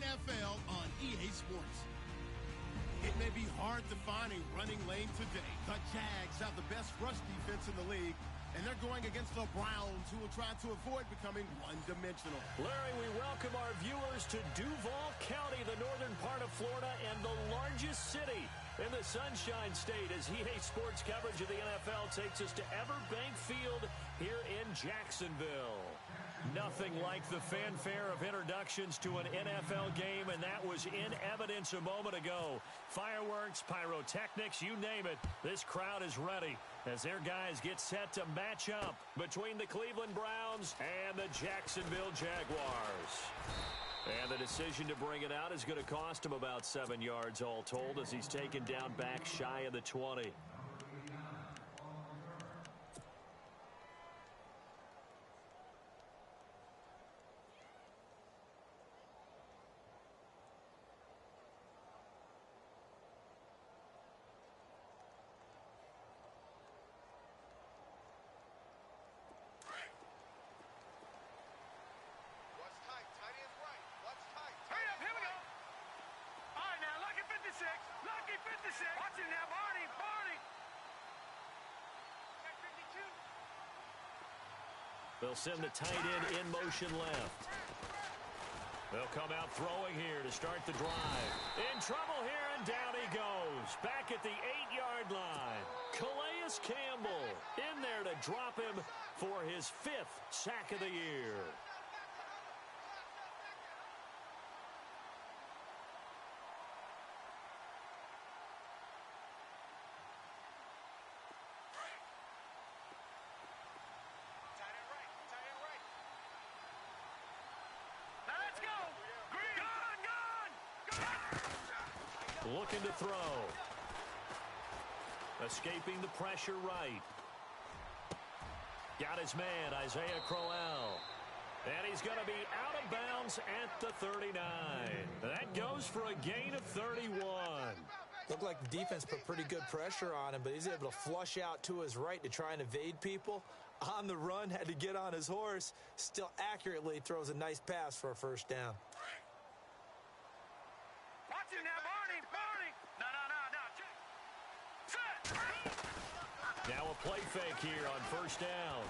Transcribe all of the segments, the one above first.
NFL on EA Sports. It may be hard to find a running lane today. The Jags have the best rush defense in the league, and they're going against the Browns, who will try to avoid becoming one-dimensional. Larry, we welcome our viewers to Duval County, the northern part of Florida, and the largest city in the Sunshine State, as EA Sports coverage of the NFL takes us to Everbank Field here in Jacksonville. Nothing like the fanfare of introductions to an NFL game, and that was in evidence a moment ago. Fireworks, pyrotechnics, you name it. This crowd is ready as their guys get set to match up between the Cleveland Browns and the Jacksonville Jaguars. And the decision to bring it out is going to cost him about 7 yards all told, as he's taken down back shy of the 20. They'll send the tight end in motion left. They'll come out throwing here to start the drive. In trouble here, and down he goes. Back at the 8-yard line. Calais Campbell in there to drop him for his 5th sack of the year. Looking to throw. Escaping the pressure right. Got his man, Isaiah Crowell. And he's going to be out of bounds at the 39. That goes for a gain of 31. Looked like the defense put pretty good pressure on him, but he's able to flush out to his right to try and evade people. On the run, had to get on his horse. Still accurately throws a nice pass for a first down. Watch him now, Barney. No. Set. Now a play fake here on first down.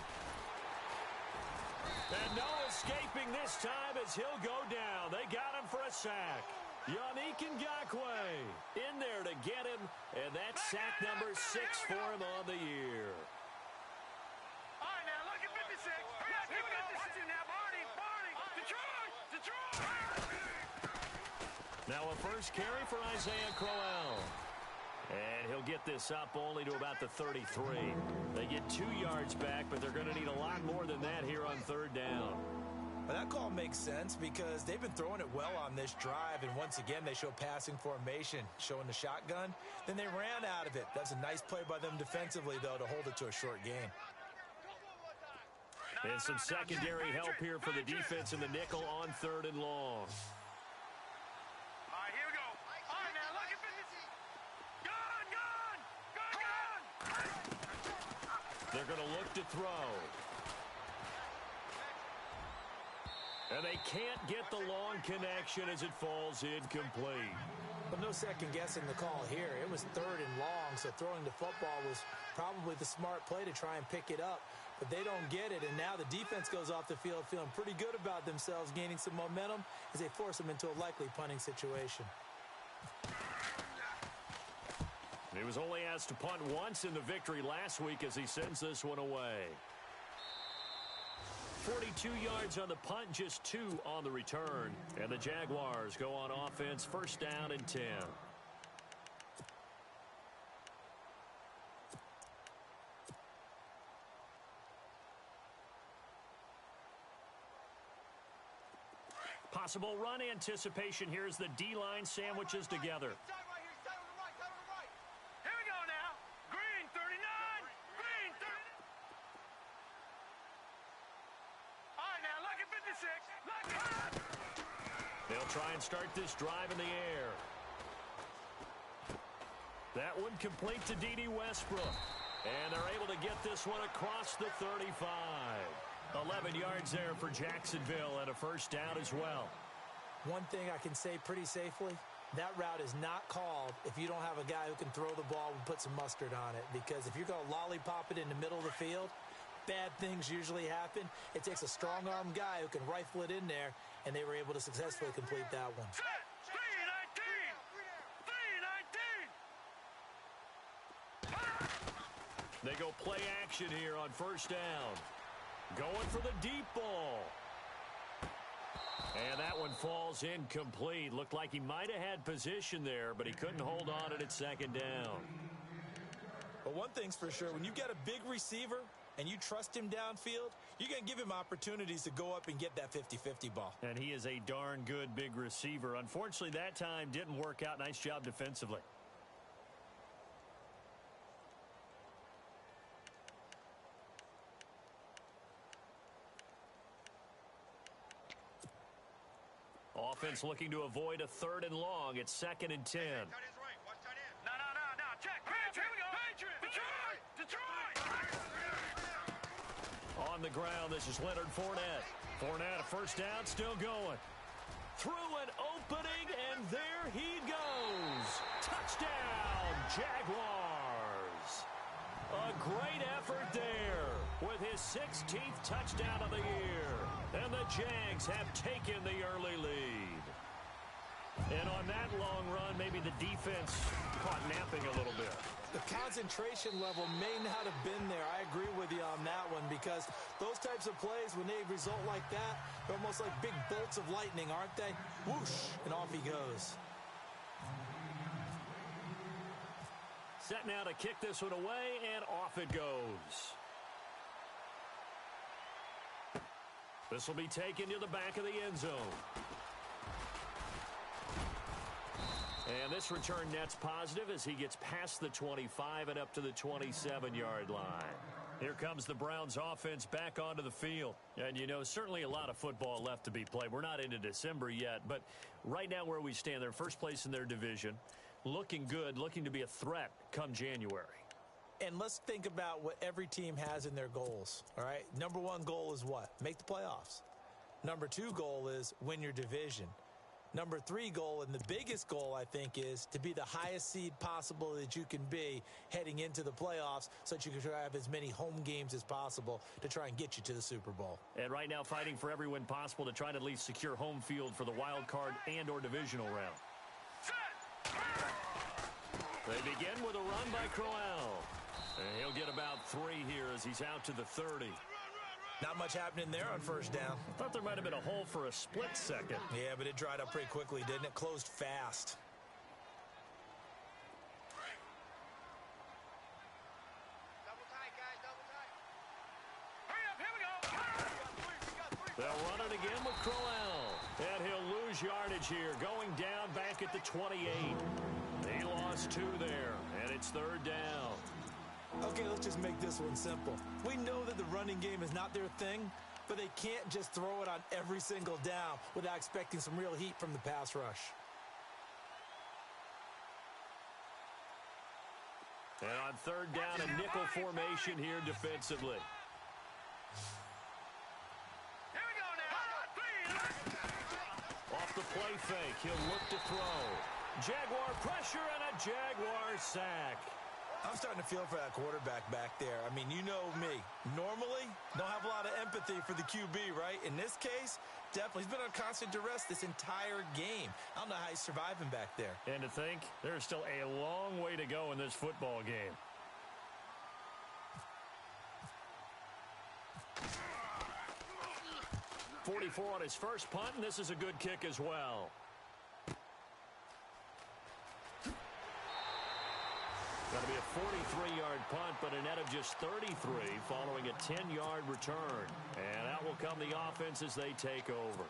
And no escaping this time as he'll go down. They got him for a sack. Yannick Ngakoue in there to get him, and that's sack number 6 for him on the year. All right, now look at 56. Here we go. Watch him now, Barney. Detroit. Now a first carry for Isaiah Crowell. And he'll get this up only to about the 33. They get 2 yards back, but they're going to need a lot more than that here on third down. Well, that call makes sense because they've been throwing it well on this drive, and once again they show passing formation, showing the shotgun. Then they ran out of it. That's a nice play by them defensively, though, to hold it to a short gain. And some secondary help here for the defense in the nickel on 3rd and long. All right, here we go. All right, now look at 56. Gun. They're going to look to throw. And they can't get the long connection as it falls incomplete. But no second guessing the call here. It was 3rd and long, so throwing the football was probably the smart play to try and pick it up. But they don't get it, and now the defense goes off the field feeling pretty good about themselves, gaining some momentum as they force them into a likely punting situation. He was only asked to punt once in the victory last week as he sends this one away. 42 yards on the punt, just 2 on the return. And the Jaguars go on offense, first down and 10. Possible run anticipation here as the D-line sandwiches together. Here we go now. Green 39. Green 30. All right, now look at 56. Look at. They'll try and start this drive in the air. That one complete to D.D. Westbrook. And they're able to get this one across the 35. 11 yards there for Jacksonville and a first down as well. One thing I can say pretty safely, that route is not called if you don't have a guy who can throw the ball and put some mustard on it. Because if you're going to lollipop it in the middle of the field, bad things usually happen. It takes a strong-arm guy who can rifle it in there, and they were able to successfully complete that one. They go play action here on first down. Going for the deep ball. And that one falls incomplete. Looked like he might have had position there, but he couldn't hold on it at second down. But one thing's for sure, when you get a big receiver and you trust him downfield, you're going to give him opportunities to go up and get that 50-50 ball. And he is a darn good big receiver. Unfortunately, that time didn't work out. Nice job defensively. Offense looking to avoid a 3rd and long. It's 2nd and 10. No. Check. Here we go. Detroit. On the ground, this is Leonard Fournette. Fournette, a first down, still going. Through an opening, and there he goes. Touchdown, Jaguars. A great effort there with his 16th touchdown of the year. And the Jags have taken the early lead. And on that long run, maybe the defense caught napping a little bit. The concentration level may not have been there. I agree with you on that one, because those types of plays, when they result like that, they're almost like big bolts of lightning, aren't they? Whoosh, and off he goes. Set now to kick this one away, and off it goes. This will be taken to the back of the end zone. And this return net's positive as he gets past the 25 and up to the 27-yard line. Here comes the Browns offense back onto the field. And, you know, certainly a lot of football left to be played. We're not into December yet, but right now where we stand, they're first place in their division. Looking good, looking to be a threat come January. And let's think about what every team has in their goals, all right? Number one goal is what? Make the playoffs. Number two goal is win your division. Number three goal, and the biggest goal, I think, is to be the highest seed possible that you can be heading into the playoffs so that you can have as many home games as possible to try and get you to the Super Bowl. And right now fighting for every win possible to try to at least secure home field for the wild card and or divisional round. They begin with a run by Crowell. And he'll get about 3 here as he's out to the 30. Not much happening there on first down. I thought there might have been a hole for a split second. Yeah, but it dried up pretty quickly, didn't it? Closed fast. Double tight, guys, double tight. Hurry up, here we go. They'll run it again with Crowell. And he'll lose yardage here, going down back at the 28. He lost 2 there, and it's 3rd down. Okay, let's just make this one simple. We know that the running game is not their thing, but they can't just throw it on every single down without expecting some real heat from the pass rush. And on 3rd down, a nickel formation here defensively. Here we go now. Off the play fake, he'll look to throw. Jaguar pressure and a Jaguar sack. I'm starting to feel for that quarterback back there. I mean, you know me. Normally, don't have a lot of empathy for the QB, right? In this case, definitely. He's been on constant duress this entire game. I don't know how he's surviving back there. And to think, there's still a long way to go in this football game. .44 on his first punt, and this is a good kick as well. Got to be a 43-yard punt, but a net of just 33 following a 10-yard return. And out will come the offense as they take over.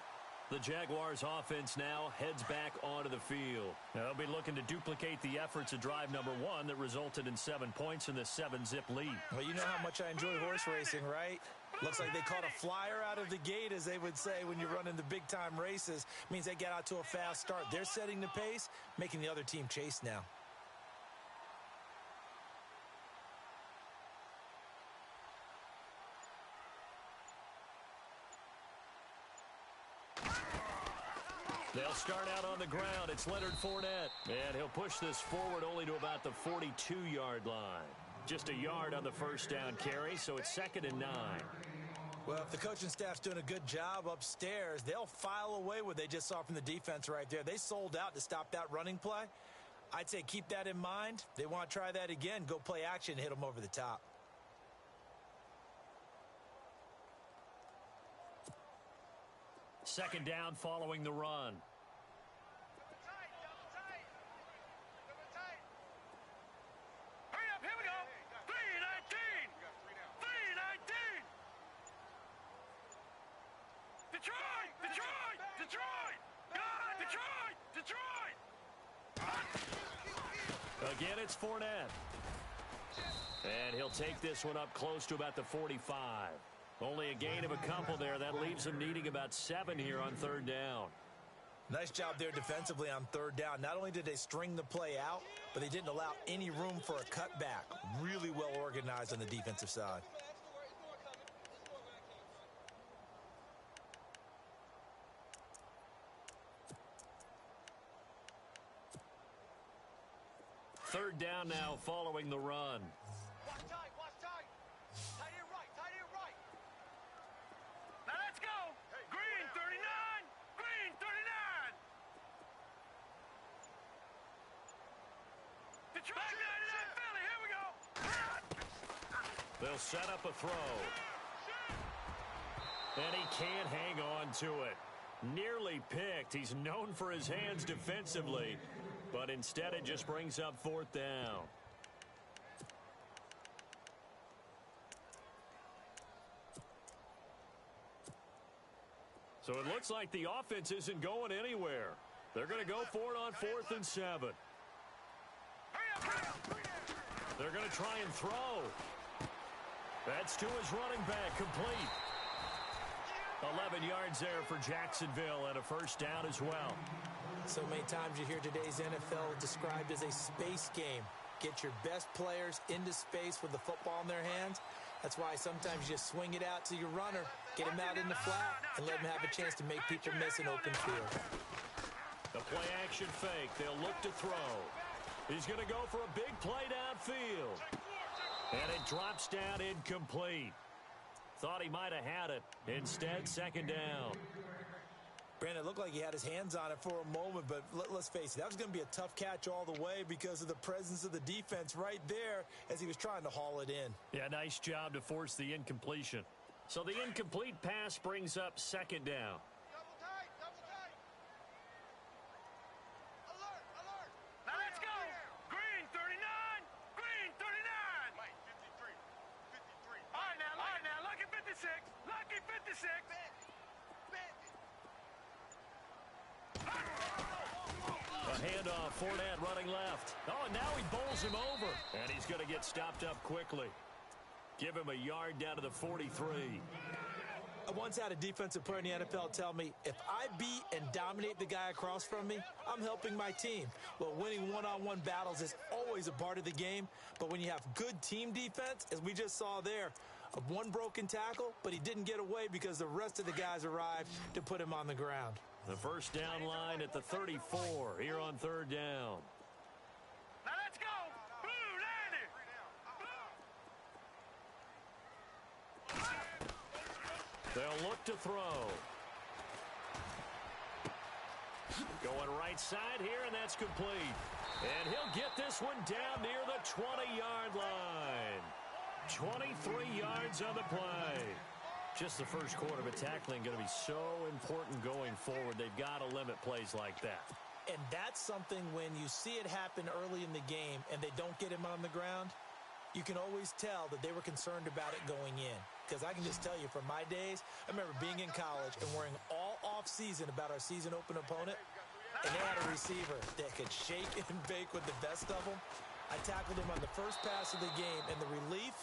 The Jaguars offense now heads back onto the field. They'll be looking to duplicate the efforts of drive number 1 that resulted in 7 points in the 7-zip lead. Well, you know how much I enjoy horse racing, right? Looks like they caught a flyer out of the gate, as they would say when you're running the big-time races. Means they get out to a fast start. They're setting the pace, making the other team chase now. They'll start out on the ground. It's Leonard Fournette. And he'll push this forward only to about the 42-yard line. Just a yard on the first down carry, so it's 2nd and 9. Well, if the coaching staff's doing a good job upstairs, they'll file away what they just saw from the defense right there. They sold out to stop that running play. I'd say keep that in mind. They want to try that again. Go play action and hit them over the top. Second down following the run. Hurry up, here we go. 3-19. 3-19. Detroit! Detroit! Detroit! God, Detroit! Detroit! Again, it's Fournette. And he'll take this one up close to about the 45. Only a gain of a couple there. That leaves them needing about 7 here on 3rd down. Nice job there defensively on 3rd down. Not only did they string the play out, but they didn't allow any room for a cutback. Really well organized on the defensive side. Third down now following the run. Watch tight, watch tight. Tight end right, tight end right. Now let's go. Green 39. Green 39. Detroit 99 Philly, here we go. They'll set up a throw. And he can't hang on to it. Nearly picked. He's known for his hands defensively, but instead it just brings up 4th down. So it looks like the offense isn't going anywhere. They're going to go for it on 4th and 7. They're going to try and throw. That's to his running back, complete. 11 yards there for Jacksonville and a first down as well. So many times you hear today's NFL described as a space game. Get your best players into space with the football in their hands. That's why sometimes you just swing it out to your runner, get him out in the flat, and let him have a chance to make people miss an open field. The play action fake. They'll look to throw. He's going to go for a big play downfield. And it drops down incomplete. Thought he might have had it. Instead, 2nd down. Brandon, it looked like he had his hands on it for a moment, but let's face it, that was going to be a tough catch all the way because of the presence of the defense right there as he was trying to haul it in. Yeah, nice job to force the incompletion. So the incomplete pass brings up 2nd down. Double tight, double tight. Alert, alert. Now let's go. Green 39. Green 39. Mike, 53. 53. All right, now, lucky 56. Lucky 56. A handoff, Fournette running left. Oh, and now he bowls him over. And he's going to get stopped up quickly. Give him a yard down to the 43. I once had a defensive player in the NFL tell me, if I beat and dominate the guy across from me, I'm helping my team. Well, winning one-on-one battles is always a part of the game, but when you have good team defense, as we just saw there, one broken tackle, but he didn't get away because the rest of the guys arrived to put him on the ground. The first down line at the 34 here on 3rd down. Now let's go. Blue, Landy. They'll look to throw. Going right side here, and that's complete. And he'll get this one down near the 20-yard line. 23 yards on the play. Just the first quarter, but tackling going to be so important going forward. They've got to limit plays like that. And that's something when you see it happen early in the game and they don't get him on the ground, you can always tell that they were concerned about it going in. Because I can just tell you from my days, I remember being in college and worrying all off-season about our season open opponent, and they had a receiver that could shake and bake with the best of them. I tackled him on the first pass of the game, and the relief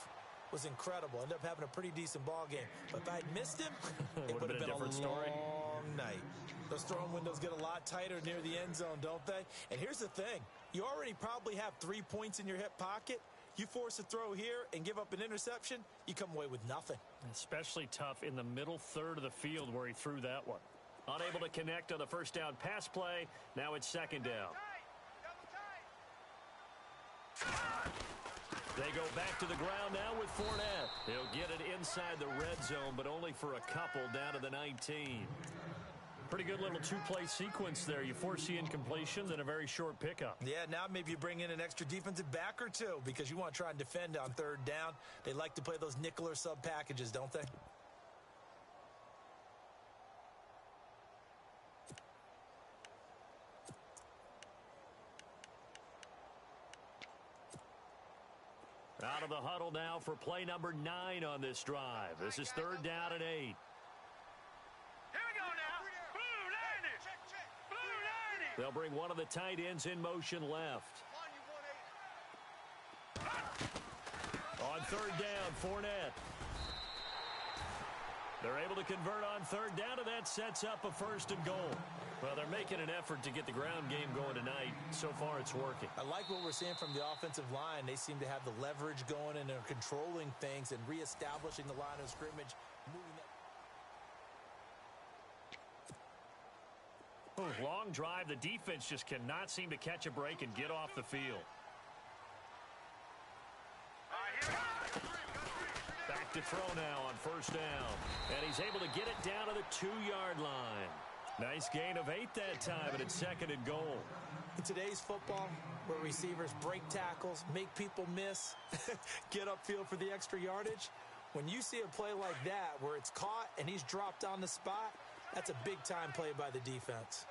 was incredible. Ended up having a pretty decent ball game. But if I'd missed him, it would have been a different story. long night. Those throwing windows get a lot tighter near the end zone, don't they? And here's the thing. You already probably have 3 points in your hip pocket. You force a throw here and give up an interception, you come away with nothing. Especially tough in the middle third of the field where he threw that one. Unable to connect on the first down pass play. Now it's second down. They go back to the ground now with Fournette. He'll get it inside the red zone, but only for a couple down to the 19. Pretty good little two-play sequence there. You force the incompletion, then a very short pickup. Yeah, now maybe you bring in an extra defensive back or two because you want to try and defend on third down. They like to play those nickel or sub packages, don't they? Out of the huddle now for play number 9 on this drive. This is third down and 8. Here we go now. Blue 90. Blue 90. They'll bring one of the tight ends in motion left. On third down, Fournette. They're able to convert on third down, and that sets up a first and goal. Well, they're making an effort to get the ground game going tonight. So far, it's working. I like what we're seeing from the offensive line. They seem to have the leverage going, and they're controlling things and reestablishing the line of scrimmage. Long drive. The defense just cannot seem to catch a break and get off the field. Back to throw now on first down. And he's able to get it down to the 2-yard line. Nice gain of 8 that time, and it's second and goal. In today's football, where receivers break tackles, make people miss, get upfield for the extra yardage, when you see a play like that where it's caught and he's dropped on the spot, that's a big-time play by the defense.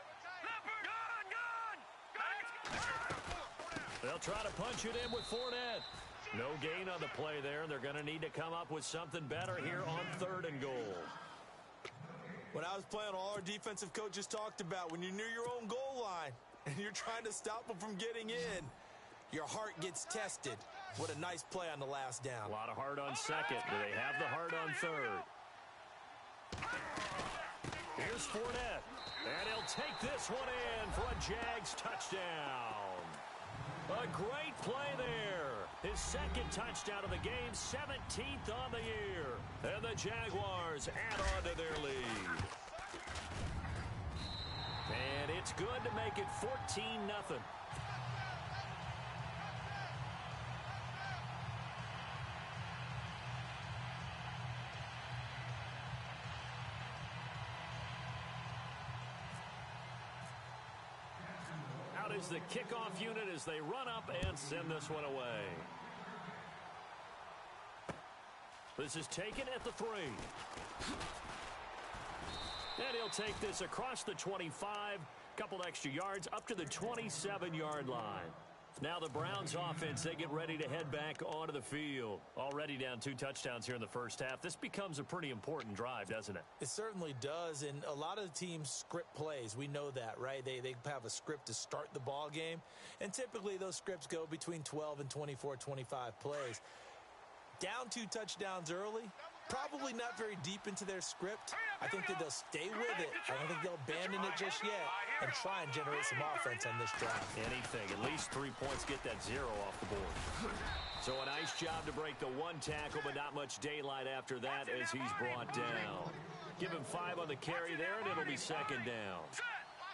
They'll try to punch it in with Fournette. No gain on the play there, and they're going to need to come up with something better here on third and goal. When I was playing, all our defensive coaches talked about when you're near your own goal line and you're trying to stop them from getting in, your heart gets tested. What a nice play on the last down. A lot of heart on second. Do they have the heart on third? Here's Fournette. And he'll take this one in for a Jags touchdown. A great play there. His second touchdown of the game, 17th on the year. And the Jaguars add on to their lead. And it's good to make it 14-0. Out is the kickoff unit as they run up and send this one away. This is taken at the 3. And he'll take this across the 25, couple extra yards up to the 27-yard line. Now the Browns offense, they get ready to head back onto the field. Already down 2 touchdowns here in the first half. This becomes a pretty important drive, doesn't it? It certainly does, and a lot of the teams script plays. We know that, right? They have a script to start the ball game, and typically those scripts go between 12 and 24, 25 plays. Down 2 touchdowns early, probably not very deep into their script. I think that they'll stay with it. I don't think they'll abandon it just yet and try and generate some offense on this drive. Anything. At least 3 points, get that 0 off the board. So a nice job to break the 1 tackle, but not much daylight after that as he's brought down. Give him 5 on the carry there, and it'll be second down.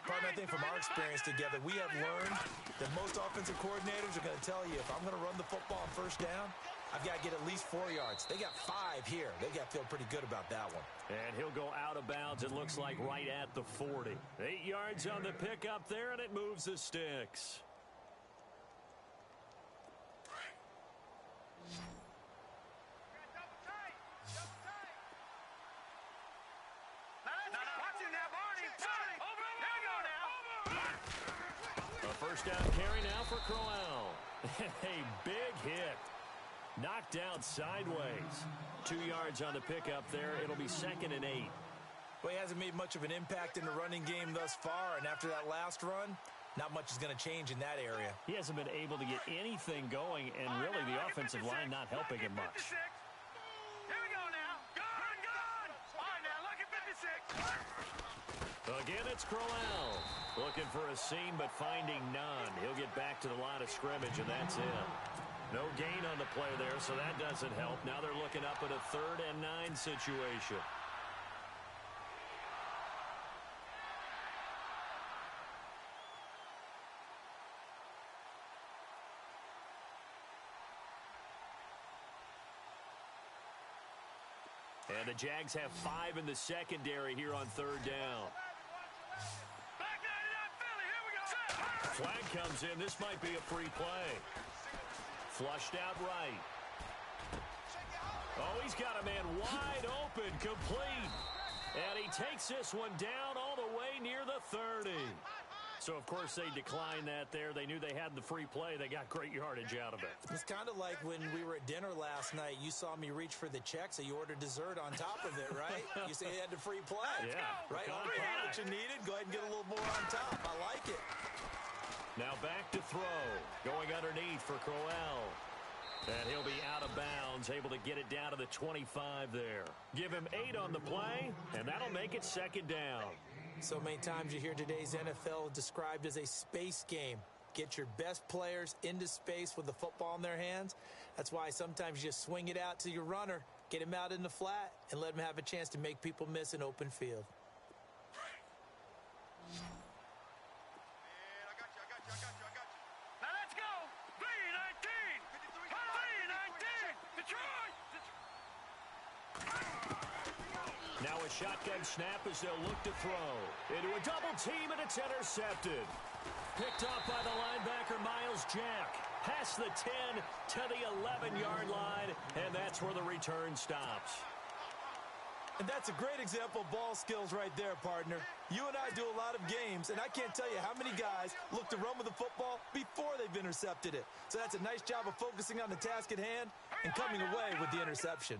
Partner, I think from our experience together, we have learned that most offensive coordinators are going to tell you, if I'm going to run the football on first down, I've got to get at least 4 yards. They got 5 here. They got to feel pretty good about that one. And he'll go out of bounds, it looks like, right at the 40. 8 yards on the pickup there, and it moves the sticks. A first down carry now for Crowell. A big hit. Knocked down sideways. 2 yards on the pickup there. It'll be second and 8. Well, he hasn't made much of an impact in the running game thus far, and after that last run, not much is going to change in that area. He hasn't been able to get anything going, and really the offensive line not helping him much. Here we go now. Gun! All right, now, look at 56. Again, it's Crowell. Looking for a seam, but finding none. He'll get back to the line of scrimmage, and that's it. No gain on the play there, so that doesn't help. Now they're looking up at a 3rd and 9 situation. And the Jags have 5 in the secondary here on third down. Back 99 Philly, here we go. Flag comes in. This might be a free play. Flushed out right. Oh, he's got a man wide open, complete. And he takes this one down all the way near the 30. So, of course, they declined that there. They knew they had the free play. They got great yardage out of it. It's kind of like when we were at dinner last night. You saw me reach for the check, so you ordered dessert on top of it, right? You say you had the free play. Yeah. Right on what you needed. Go ahead and get a little more on top. I like it. Now back to throw. Going underneath for Crowell. And he'll be out of bounds, able to get it down to the 25 there. Give him 8 on the play, and that'll make it second down. So many times you hear today's NFL described as a space game. Get your best players into space with the football in their hands. That's why sometimes you just swing it out to your runner, get him out in the flat, and let him have a chance to make people miss an open field. Now let's go. 3-19. 3-19. Detroit. Now a shotgun snap as they'll look to throw. Into a double team, and it's intercepted. Picked off by the linebacker, Miles Jack. Past the 10 to the 11-yard line, and that's where the return stops. And that's a great example of ball skills right there, partner. You and I do a lot of games, and I can't tell you how many guys look to run with the football before they've intercepted it. So that's a nice job of focusing on the task at hand and coming away with the interception.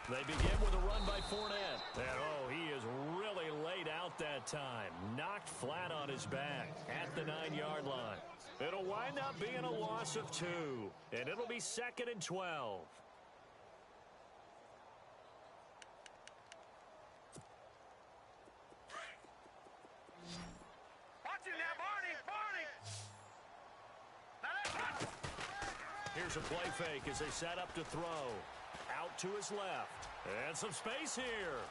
They begin with a run by Fournette. And, oh, he is really laid out that time. Knocked flat on his back at the 9-yard line. It'll wind up being a loss of 2. And it'll be 2nd and 12. Watch him now, Barney. Here's a play fake as they set up to throw. Out to his left. And some space here.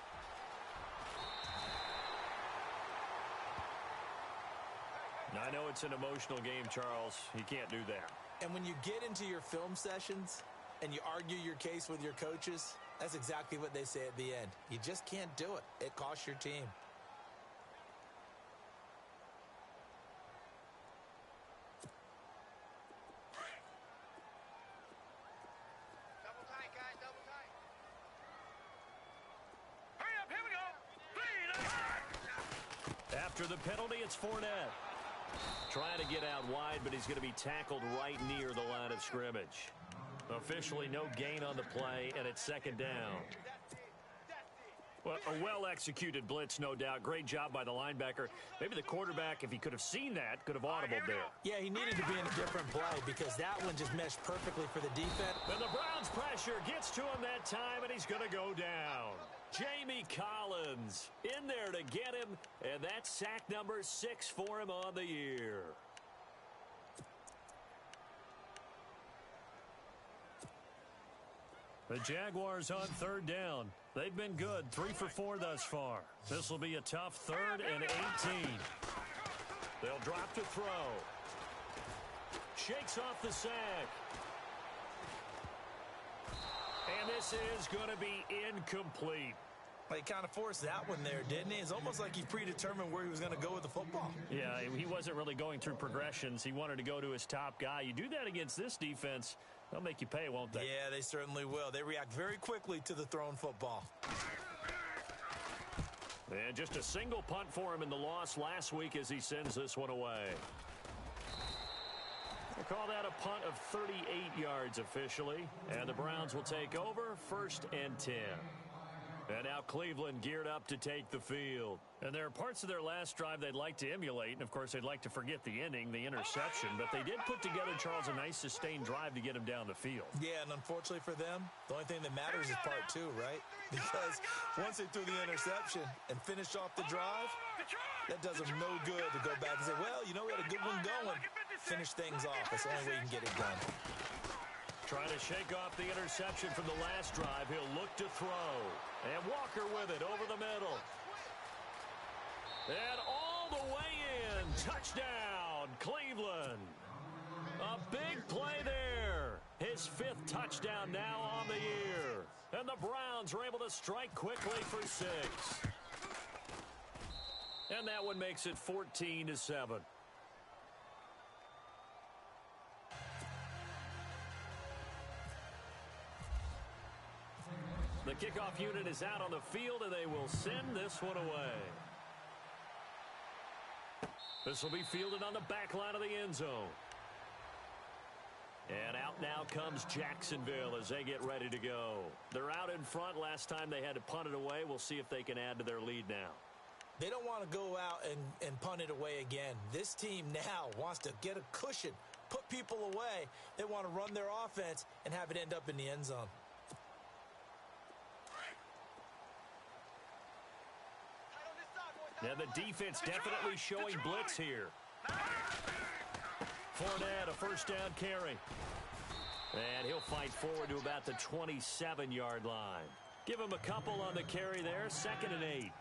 Now, I know it's an emotional game, Charles. You can't do that. And when you get into your film sessions and you argue your case with your coaches, that's exactly what they say at the end. You just can't do it. It costs your team. After the penalty, it's Fournette. Trying to get out wide, but he's going to be tackled right near the line of scrimmage. Officially no gain on the play, and it's 2nd down. Well, a well-executed blitz, no doubt. Great job by the linebacker. Maybe the quarterback, if he could have seen that, could have audibled there. Yeah, he needed to be in a different play because that one just meshed perfectly for the defense. And the Browns' pressure gets to him that time, and he's going to go down. Jamie Collins in there to get him, and that's sack number 6 for him on the year. The Jaguars on 3rd down. They've been good, 3 for 4 thus far. This will be a tough 3rd and 18. They'll drop to throw. Shakes off the sack. And this is going to be incomplete. Well, he kind of forced that one there, didn't he? It's almost like he predetermined where he was going to go with the football. Yeah, he wasn't really going through progressions. He wanted to go to his top guy. You do that against this defense, they'll make you pay, won't they? Yeah, they certainly will. They react very quickly to the thrown football. And just a single punt for him in the loss last week as he sends this one away. We'll call that a punt of 38 yards officially. And the Browns will take over 1st and 10. And now Cleveland geared up to take the field. And there are parts of their last drive they'd like to emulate. And, of course, they'd like to forget the ending, the interception. But they did put together, Charles, a nice sustained drive to get him down the field. Yeah, and unfortunately for them, the only thing that matters is part 2, right? Because once they threw the interception and finished off the drive, that does them no good to go back and say, well, you know, we had a good one going. Finish things off. That's the only way you can get it done. Trying to shake off the interception from the last drive. He'll look to throw. And Walker with it over the middle. And all the way in. Touchdown, Cleveland. A big play there. His 5th touchdown now on the year. And the Browns are able to strike quickly for 6. And that one makes it 14-7. The kickoff unit is out on the field, and they will send this one away. This will be fielded on the back line of the end zone. And out now comes Jacksonville as they get ready to go. They're out in front. Last time they had to punt it away. We'll see if they can add to their lead now. They don't want to go out and punt it away again. This team now wants to get a cushion, put people away. They want to run their offense and have it end up in the end zone. Now the defense definitely showing blitz here. Fournette, a first down carry. And he'll fight forward to about the 27-yard line. Give him a couple on the carry there, 2nd and 8.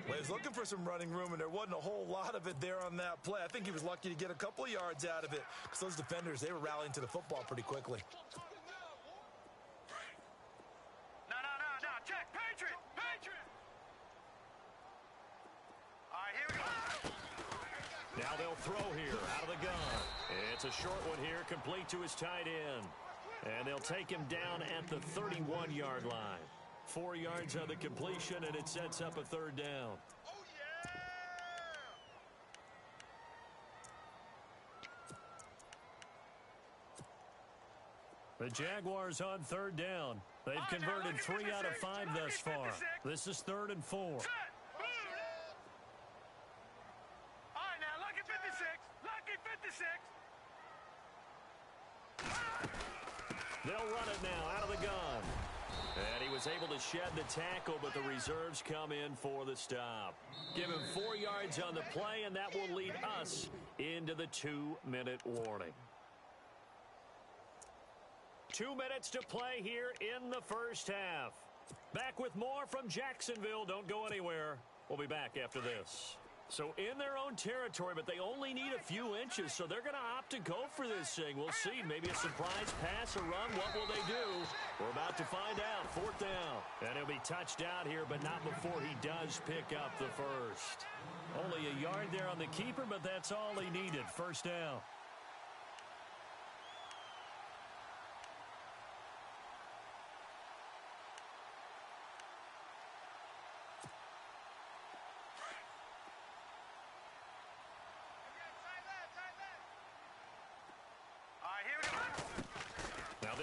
Well, he was looking for some running room, and there wasn't a whole lot of it there on that play. I think he was lucky to get a couple of yards out of it because those defenders, they were rallying to the football pretty quickly. No. Check. Patriot. All right, here we go. Now they'll throw here out of the gun. It's a short one here, complete to his tight end. And they'll take him down at the 31-yard line. 4 yards on the completion, and it sets up a 3rd down. Oh, yeah! The Jaguars on 3rd down. They've converted 3 out of 5 thus far. This is 3rd and 4. All right, now, lucky 56. Lucky 56. They'll run it now out of the gun. And he was able to shed the tackle, but the reserves come in for the stop. Give him 4 yards on the play, and that will lead us into the 2-minute warning. 2 minutes to play here in the first half. Back with more from Jacksonville. Don't go anywhere. We'll be back after this. So in their own territory, but they only need a few inches, so they're going to opt to go for this thing. We'll see. Maybe a surprise pass, a run. What will they do? We're about to find out. 4th down. And he'll be touched out here, but not before he does pick up the first. Only a yard there on the keeper, but that's all he needed. 1st down.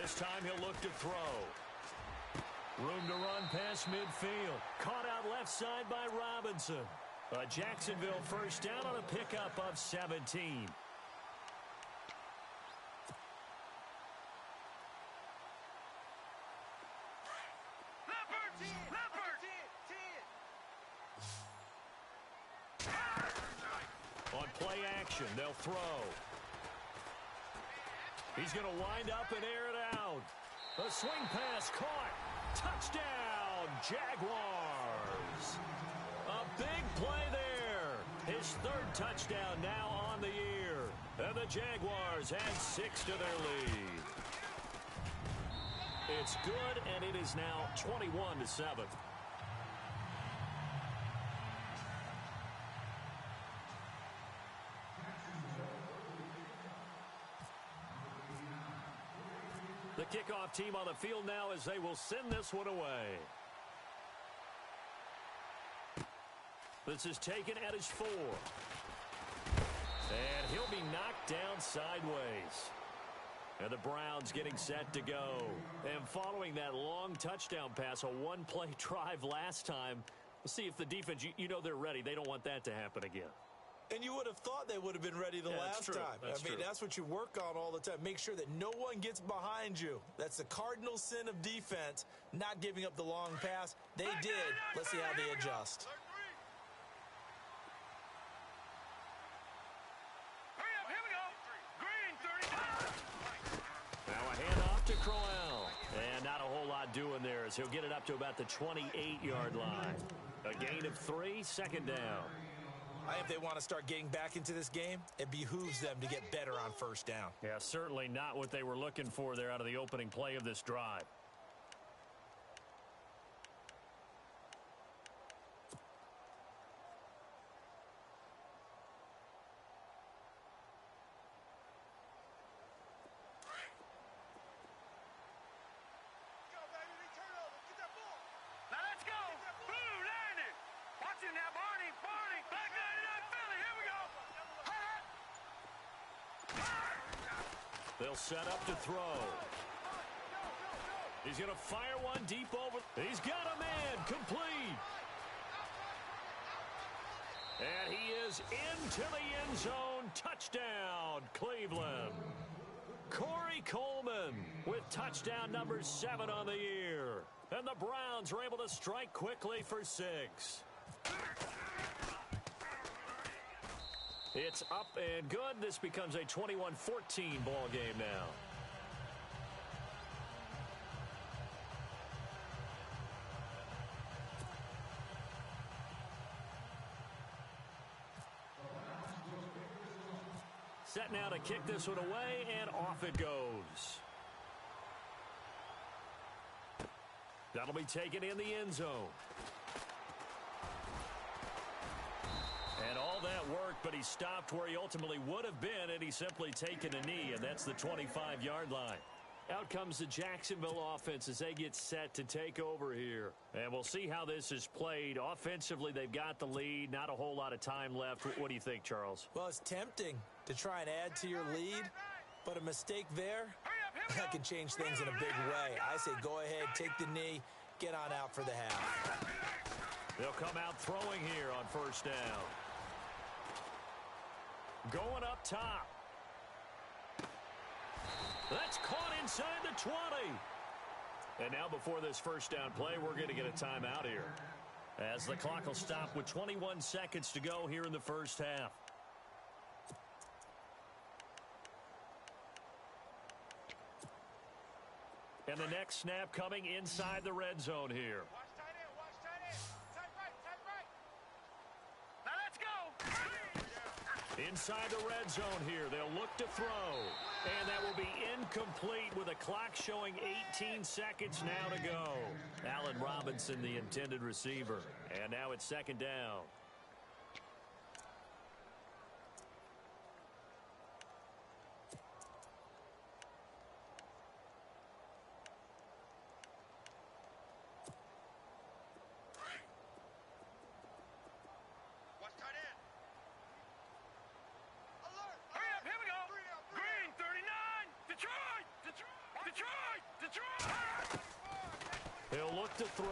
This time he'll look to throw. Room to run past midfield. Caught out left side by Robinson. A Jacksonville first down on a pickup of 17. On play action, they'll throw. He's going to wind up and air it out. A swing pass caught. Touchdown, Jaguars. A big play there. His 3rd touchdown now on the year. And the Jaguars add 6 to their lead. It's good, and it is now 21-7. The kickoff team on the field now as they will send this one away. This is taken at his 4. And he'll be knocked down sideways. And the Browns getting set to go. And following that long touchdown pass, a one-play drive last time, we'll see if the defense, you know they're ready. They don't want that to happen again. And you would have thought they would have been ready the last time. That's what you work on all the time. Make sure that no one gets behind you. That's the cardinal sin of defense, not giving up the long pass. They did. Let's see how they adjust. Here we go. Green 35. Now a handoff to Crowell. And not a whole lot doing there as he'll get it up to about the 28-yard line. A gain of 3, 2nd down. I think if they want to start getting back into this game, it behooves them to get better on first down. Yeah, certainly not what they were looking for there out of the opening play of this drive. They'll set up to throw. He's going to fire one deep over. He's got a man complete. And he is into the end zone. Touchdown, Cleveland. Corey Coleman with touchdown number 7 on the year. And the Browns are able to strike quickly for 6. It's up and good. This becomes a 21-14 ball game now. Set now to kick this one away, and off it goes. That'll be taken in the end zone. And all that work, but he stopped where he ultimately would have been, and he's simply taken a knee, and that's the 25-yard line. Out comes the Jacksonville offense as they get set to take over here. And we'll see how this is played. Offensively, they've got the lead. Not a whole lot of time left. What do you think, Charles? Well, it's tempting to try and add to your lead, but a mistake there, that can change things in a big way. I say go ahead, take the knee, get on out for the half. They'll come out throwing here on first down. Going up top. That's caught inside the 20. And now before this first down play, we're going to get a timeout here, as the clock will stop with 21 seconds to go here in the first half. And the next snap coming inside the red zone here. Watch tight end, watch tight end. Tight right. Now let's go. Inside the red zone here, they'll look to throw. And that will be incomplete with a clock showing 18 seconds now to go. Allen Robinson, the intended receiver. And now it's second down. He'll look to throw.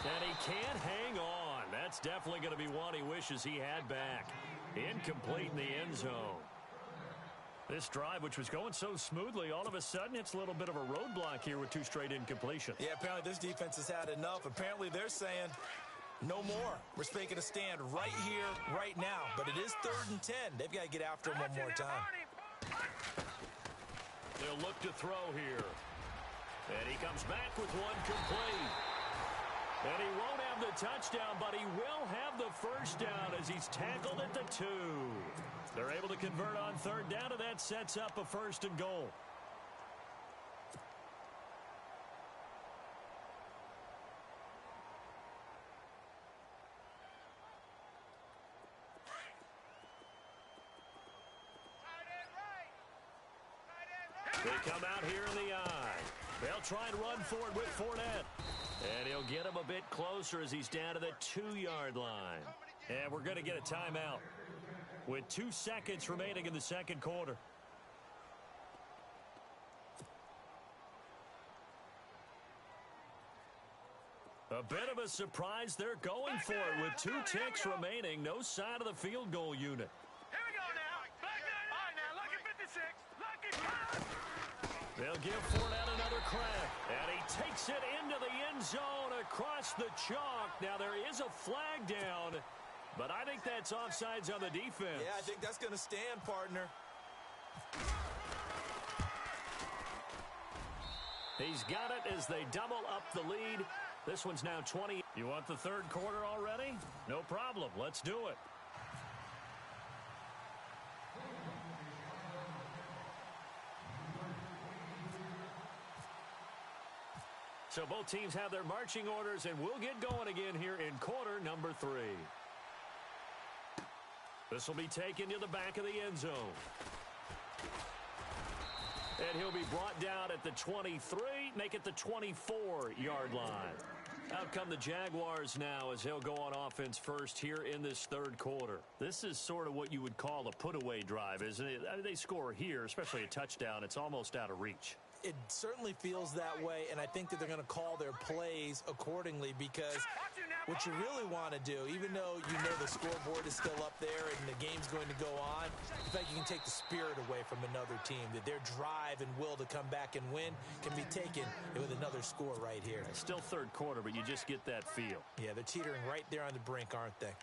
And he can't hang on. That's definitely going to be one he wishes he had back. Incomplete in the end zone. This drive, which was going so smoothly, all of a sudden it's a little bit of a roadblock here with 2 straight incompletions. Yeah, apparently this defense has had enough. Apparently they're saying no more. We're making a stand right here, right now. But it is 3rd and 10. They've got to get after him one more time. They'll look to throw here. And he comes back with one complete. And he won't have the touchdown, but he will have the first down as he's tackled at the 2. They're able to convert on 3rd down, and that sets up a 1st and goal. They come out here in the eye. They'll try and run forward with Fournette. And he'll get him a bit closer as he's down to the 2-yard line. And we're going to get a timeout with 2 seconds remaining in the second quarter. A bit of a surprise. They're going for it with 2 ticks remaining. No sign of the field goal unit. Here we go now. All right, now, lucky 56. Lucky. They'll give Fournette another crack. And he takes it into the end zone across the chalk. Now, there is a flag down, but I think that's offsides on the defense. Yeah, I think that's going to stand, partner. He's got it as they double up the lead. This one's now 20. You want the third quarter already? No problem. Let's do it. So both teams have their marching orders, and we'll get going again here in quarter number 3. This will be taken to the back of the end zone. And he'll be brought down at the 23, make it the 24-yard line. Out come the Jaguars now as they'll go on offense first here in this third quarter. This is sort of what you would call a put-away drive, isn't it? I mean, they score here, especially a touchdown. It's almost out of reach. It certainly feels that way, and I think that they're going to call their plays accordingly because what you really want to do, even though you know the scoreboard is still up there and the game's going to go on, in fact, you can take the spirit away from another team, that their drive and will to come back and win can be taken with another score right here. It's still third quarter, but you just get that feel. Yeah, they're teetering right there on the brink, aren't they?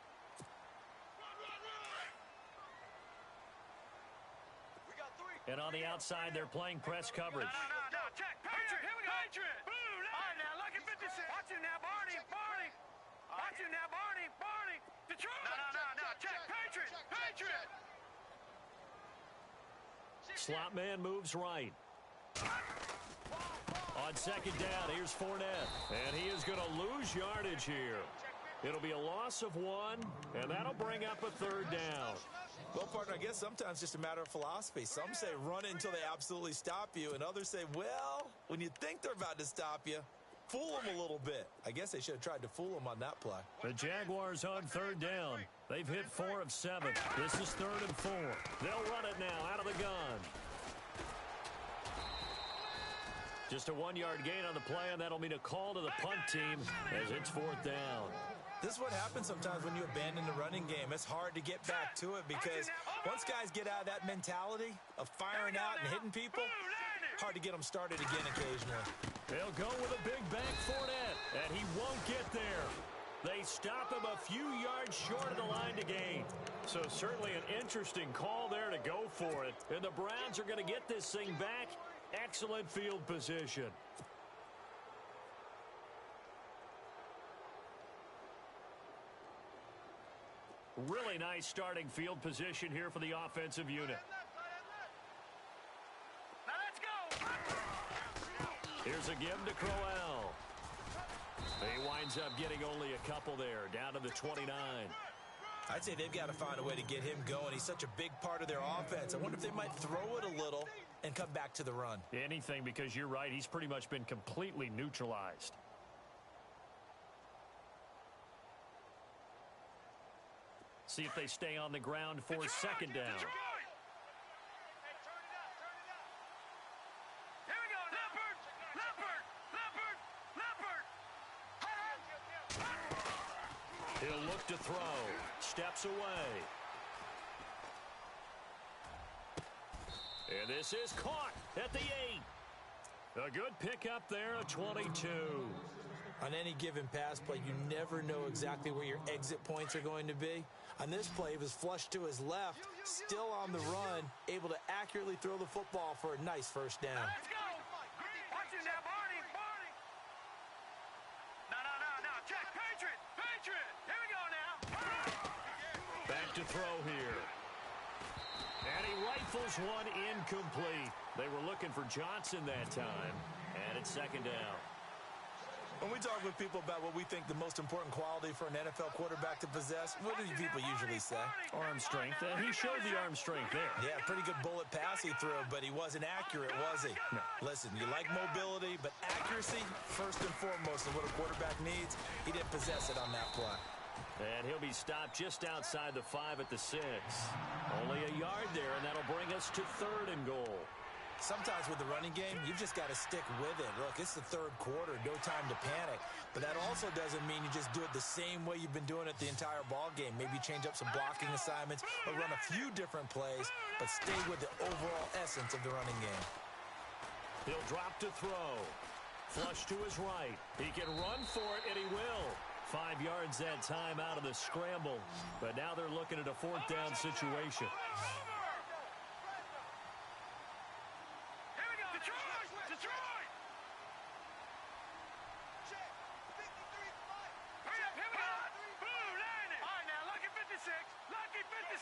And on the outside, they're playing press coverage. No, check. Patriot, here we go. Patriot. Boom. All right, now, look at 56. Watch him now, Barney. Watch him now, Barney. Detroit. No, check. Patriot. Slot man moves right. On second down, here's Fournette. And he is going to lose yardage here. It'll be a loss of 1, and that'll bring up a third down. Well, partner, I guess sometimes just a matter of philosophy. Some say run it until they absolutely stop you, and others say, well, when you think they're about to stop you, fool them a little bit. I guess they should have tried to fool them on that play. The Jaguars on third down. They've hit 4 of 7. This is 3rd and 4. They'll run it now out of the gun. Just a 1-yard gain on the play, and that'll mean a call to the punt team as it's 4th down. This is what happens sometimes when you abandon the running game. It's hard to get back to it because once guys get out of that mentality of firing out and hitting people, hard to get them started again occasionally. They'll go with a big back Fournette, and he won't get there. They stop him a few yards short of the line to gain. So certainly an interesting call there to go for it. And the Browns are going to get this thing back. Excellent field position. Really nice starting field position here for the offensive unit. Now let's go. Here's a give to Crowell. He winds up getting only a couple there, down to the 29. I'd say they've got to find a way to get him going. He's such a big part of their offense. I wonder if they might throw it a little and come back to the run. Anything, because you're right, he's pretty much been completely neutralized. See if they stay on the ground for second down. Here we go. Leopard. He'll look to throw. Steps away. And this is caught at the 8. A good pickup there, a 22. On any given pass play, you never know exactly where your exit points are going to be. On this play, he was flushed to his left, still on the run, able to accurately throw the football for a nice first down. Let's go. Watch it now, Barney. No. Check. Patriot. Here we go now. Back to throw here. And he rifles one incomplete. They were looking for Johnson that time. And it's second down. When we talk with people about what we think the most important quality for an NFL quarterback to possess, what do people usually say? Arm strength. He showed the arm strength there. Yeah, pretty good bullet pass he threw, but he wasn't accurate, was he? No. Listen, you like mobility, but accuracy, first and foremost, is what a quarterback needs. He didn't possess it on that play. And he'll be stopped just outside the 5 at the 6. Only a yard there, and that'll bring us to 3rd and goal. Sometimes with the running game, you've just got to stick with it. Look, it's the third quarter, no time to panic. But that also doesn't mean you just do it the same way you've been doing it the entire ball game. Maybe change up some blocking assignments or run a few different plays, but stay with the overall essence of the running game. He'll drop to throw. Flush to his right. He can run for it, and he will. 5 yards that time out of the scramble. But now they're looking at a 4th down situation. Detroit.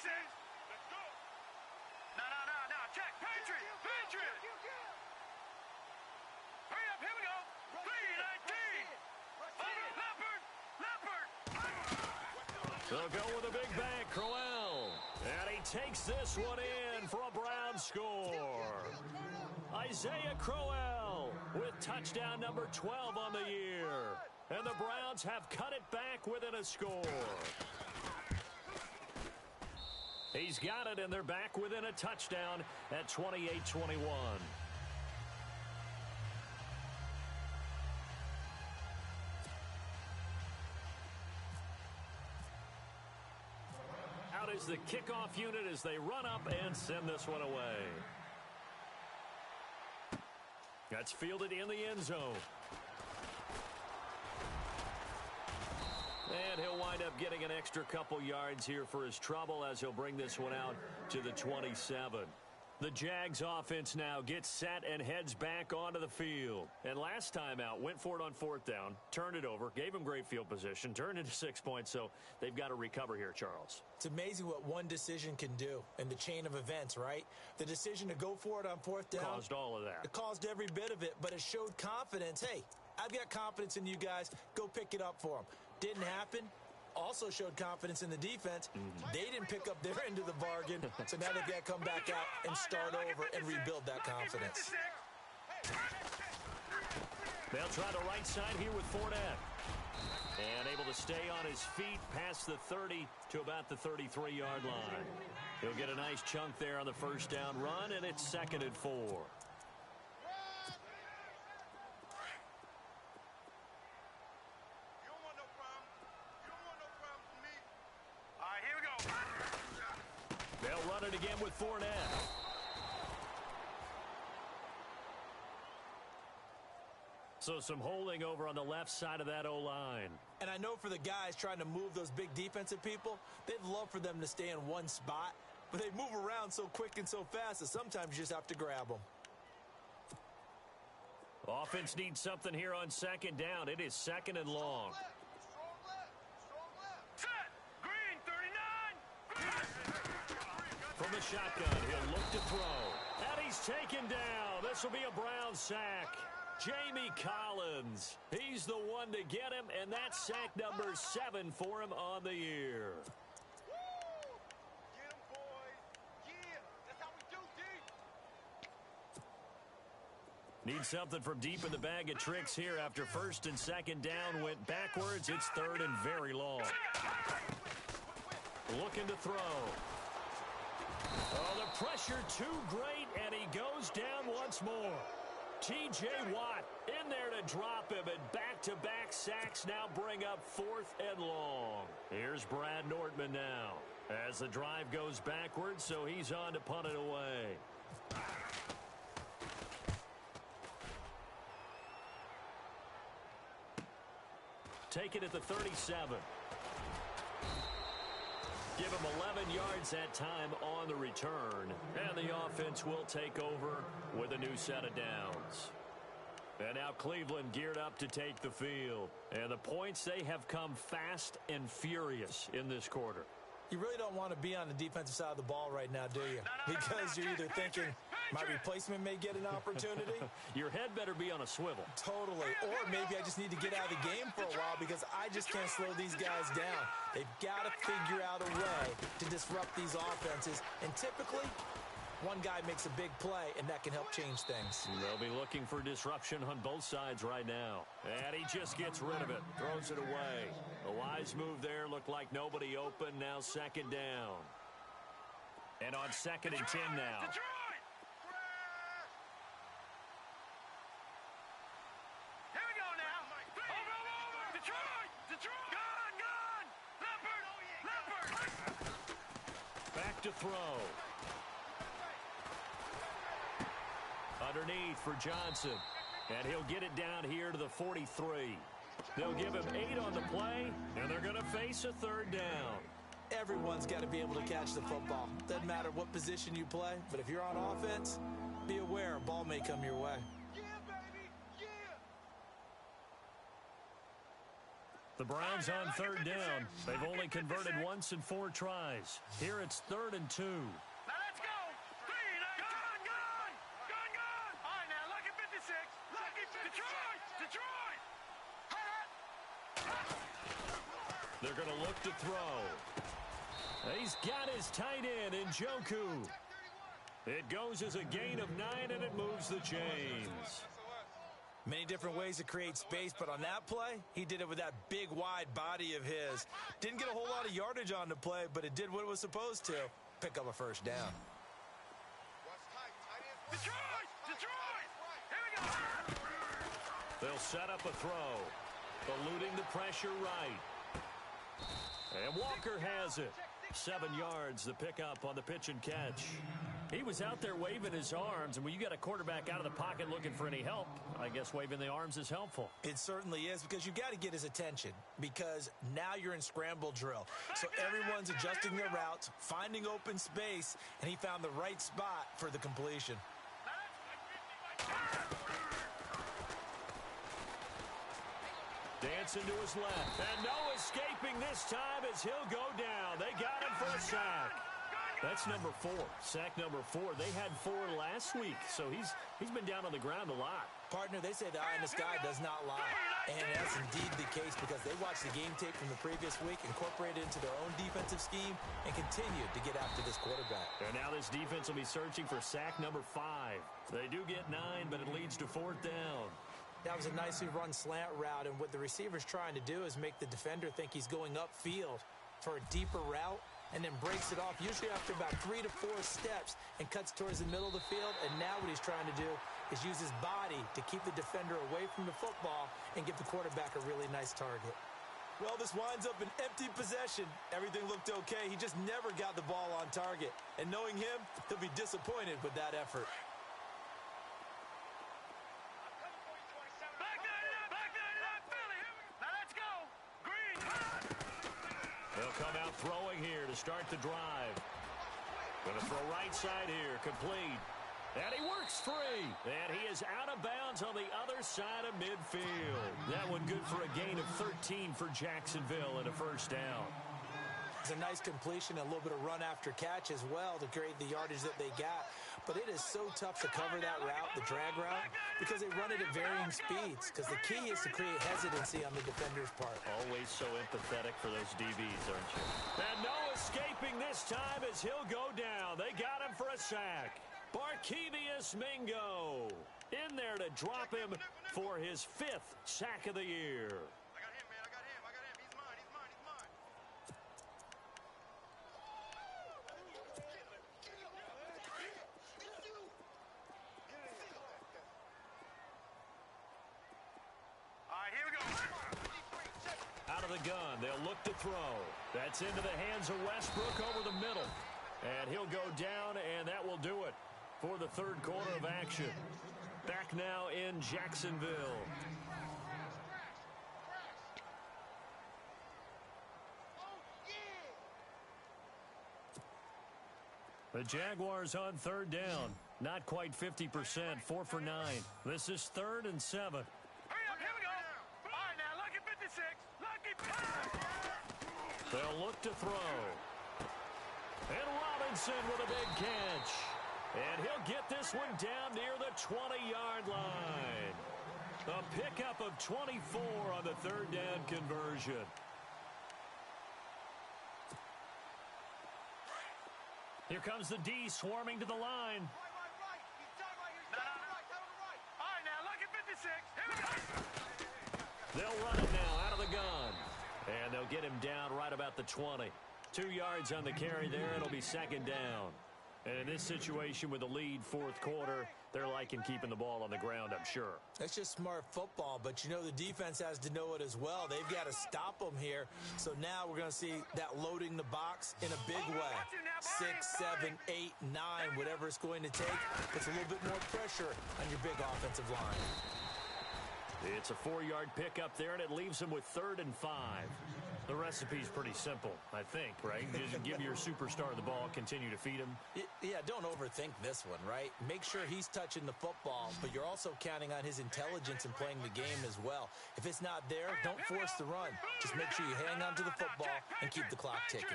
Let's go. No. Check. Patriot. Hurry up. Here we go. 319. Leopard. They'll go with a big bank, Crowell. And he takes this one in for a Brown score. Isaiah Crowell with touchdown number 12 on the year. And the Browns have cut it back within a score. He's got it, and they're back within a touchdown at 28-21. Out is the kickoff unit as they run up and send this one away. That's fielded in the end zone. And he'll wind up getting an extra couple yards here for his trouble as he'll bring this one out to the 27. The Jags offense now gets set and heads back onto the field. And last time out, went for it on fourth down, turned it over, gave him great field position, turned into 6 points, so they've got to recover here, Charles. It's amazing what one decision can do in the chain of events, right? The decision to go for it on fourth down. Caused all of that. It caused every bit of it, but it showed confidence. Hey, I've got confidence in you guys. Go pick it up for them. Didn't happen. Also showed confidence in the defense. They didn't pick up their end of the bargain, so now they've got to come back out and start over and rebuild that confidence. They'll try the right side here with Fournette. And able to stay on his feet past the 30 to about the 33-yard line. He'll get a nice chunk there on the first down run, and it's 2nd and 4. They'll run it again with Fournette. So some holding over on the left side of that O-line. And I know for the guys trying to move those big defensive people, they'd love for them to stay in one spot, but they move around so quick and so fast that sometimes you just have to grab them. Offense needs something here on 2nd down. It is 2nd and long. From the shotgun, he'll look to throw. And he's taken down. This will be a Brown sack. Jamie Collins. He's the one to get him, and that's sack number 7 for him on the year. Get him, boys. Yeah, that's how we do, D. Need something from deep in the bag of tricks here after 1st and 2nd down went backwards. It's 3rd and very long. Looking to throw. Oh, the pressure too great, and he goes down once more. T.J. Watt in there to drop him, and back-to-back sacks now bring up 4th and long. Here's Brad Nortman now as the drive goes backwards, so he's on to punt it away. Take it at the 37. Give him 11 yards that time on the return. And the offense will take over with a new set of downs. And now Cleveland geared up to take the field. And the points, they have come fast and furious in this quarter. You really don't want to be on the defensive side of the ball right now, do you? Because you're either thinking, my replacement may get an opportunity. Your head better be on a swivel. Totally. Or maybe I just need to get out of the game for a while because I just can't slow these guys down. They've got to figure out a way to disrupt these offenses. And typically, one guy makes a big play, and that can help change things. They'll be looking for disruption on both sides right now. And he just gets rid of it, throws it away. A wise move there, looked like nobody open, now 2nd down. And on 2nd and 10 now. Here we go now. Over. Detroit. Gone. Leopard. Back to throw. Underneath for Johnson. And he'll get it down here to the 43. They'll give him 8 on the play, and they're going to face a 3rd down. Everyone's got to be able to catch the football. Doesn't matter what position you play, but if you're on offense, be aware a ball may come your way. Yeah, baby. Yeah. The Browns on third down. They've only converted once in 4 tries. Here it's 3rd and 2. Now let's go. Gone. All right, now, lucky 56. Lucky 56. Detroit. They're going to look to throw. He's got his tight end in Njoku. It goes as a gain of 9, and it moves the chains. Many different ways to create space, but on that play, he did it with that big, wide body of his. Didn't get a whole lot of yardage on the play, but it did what it was supposed to. Pick up a first down. Detroit. Here we go. They'll set up a throw. Eluding the pressure right. And Walker has it. 7 yards, the pickup on the pitch and catch. He was out there waving his arms, and when you got a quarterback out of the pocket looking for any help, I guess waving the arms is helpful. It certainly is, because you got to get his attention, because now you're in scramble drill. So everyone's adjusting their routes, finding open space, and he found the right spot for the completion. Dancing to his left. And no escaping this time as he'll go down. They got him for a sack. That's number 4. Sack number 4. They had 4 last week, so he's been down on the ground a lot. Partner, they say the eye in the sky does not lie. And that's indeed the case, because they watched the game tape from the previous week, incorporated it into their own defensive scheme, and continued to get after this quarterback. And now this defense will be searching for sack number 5. They do get 9, but it leads to 4th down. That was a nicely run slant route, and what the receiver's trying to do is make the defender think he's going upfield for a deeper route, and then breaks it off, usually after about 3 to 4 steps, and cuts towards the middle of the field. And now what he's trying to do is use his body to keep the defender away from the football and give the quarterback a really nice target. Well, this winds up an empty possession. Everything looked okay. He just never got the ball on target. And knowing him, he'll be disappointed with that effort. They'll come out throwing here to start the drive. Going to throw right side here, complete. And he works free. And he is out of bounds on the other side of midfield. That one good for a gain of 13 for Jacksonville and a first down. It's a nice completion, a little bit of run after catch as well to create the yardage that they got. But it is so tough to cover that route, the drag route, because they run it at varying speeds. Because the key is to create hesitancy on the defender's part. Always so empathetic for those DBs, aren't you? And no escaping this time as he'll go down. They got him for a sack. Barkevious Mingo in there to drop him for his 5th sack of the year. Gun. They'll look to throw. That's into the hands of Westbrook over the middle. And he'll go down, and that will do it for the 3rd quarter of action. Back now in Jacksonville. The Jaguars on 3rd down. Not quite 50%, 4 for 9. This is 3rd and 7. They'll look to throw. And Robinson with a big catch. And he'll get this one down near the 20-yard line. A pickup of 24 on the 3rd down conversion. Here comes the D swarming to the line. All right, now, look at 56. Here we go. They'll run it now out of the gun. And they'll get him down right about the 20. 2 yards on the carry there. It'll be 2nd down. And in this situation with the lead 4th quarter, they're liking keeping the ball on the ground, I'm sure. That's just smart football, but you know the defense has to know it as well. They've got to stop them here. So now we're going to see that loading the box in a big way. 6, 7, 8, 9, whatever it's going to take. It's a little bit more pressure on your big offensive line. It's a 4-yard pickup there, and it leaves them with 3rd and 5. The recipe's pretty simple, I think, right? Just give your superstar the ball, continue to feed him. Yeah, don't overthink this one, right? Make sure he's touching the football, but you're also counting on his intelligence in playing the game as well. If it's not there, don't force the run. Just make sure you hang on to the football and keep the clock ticking.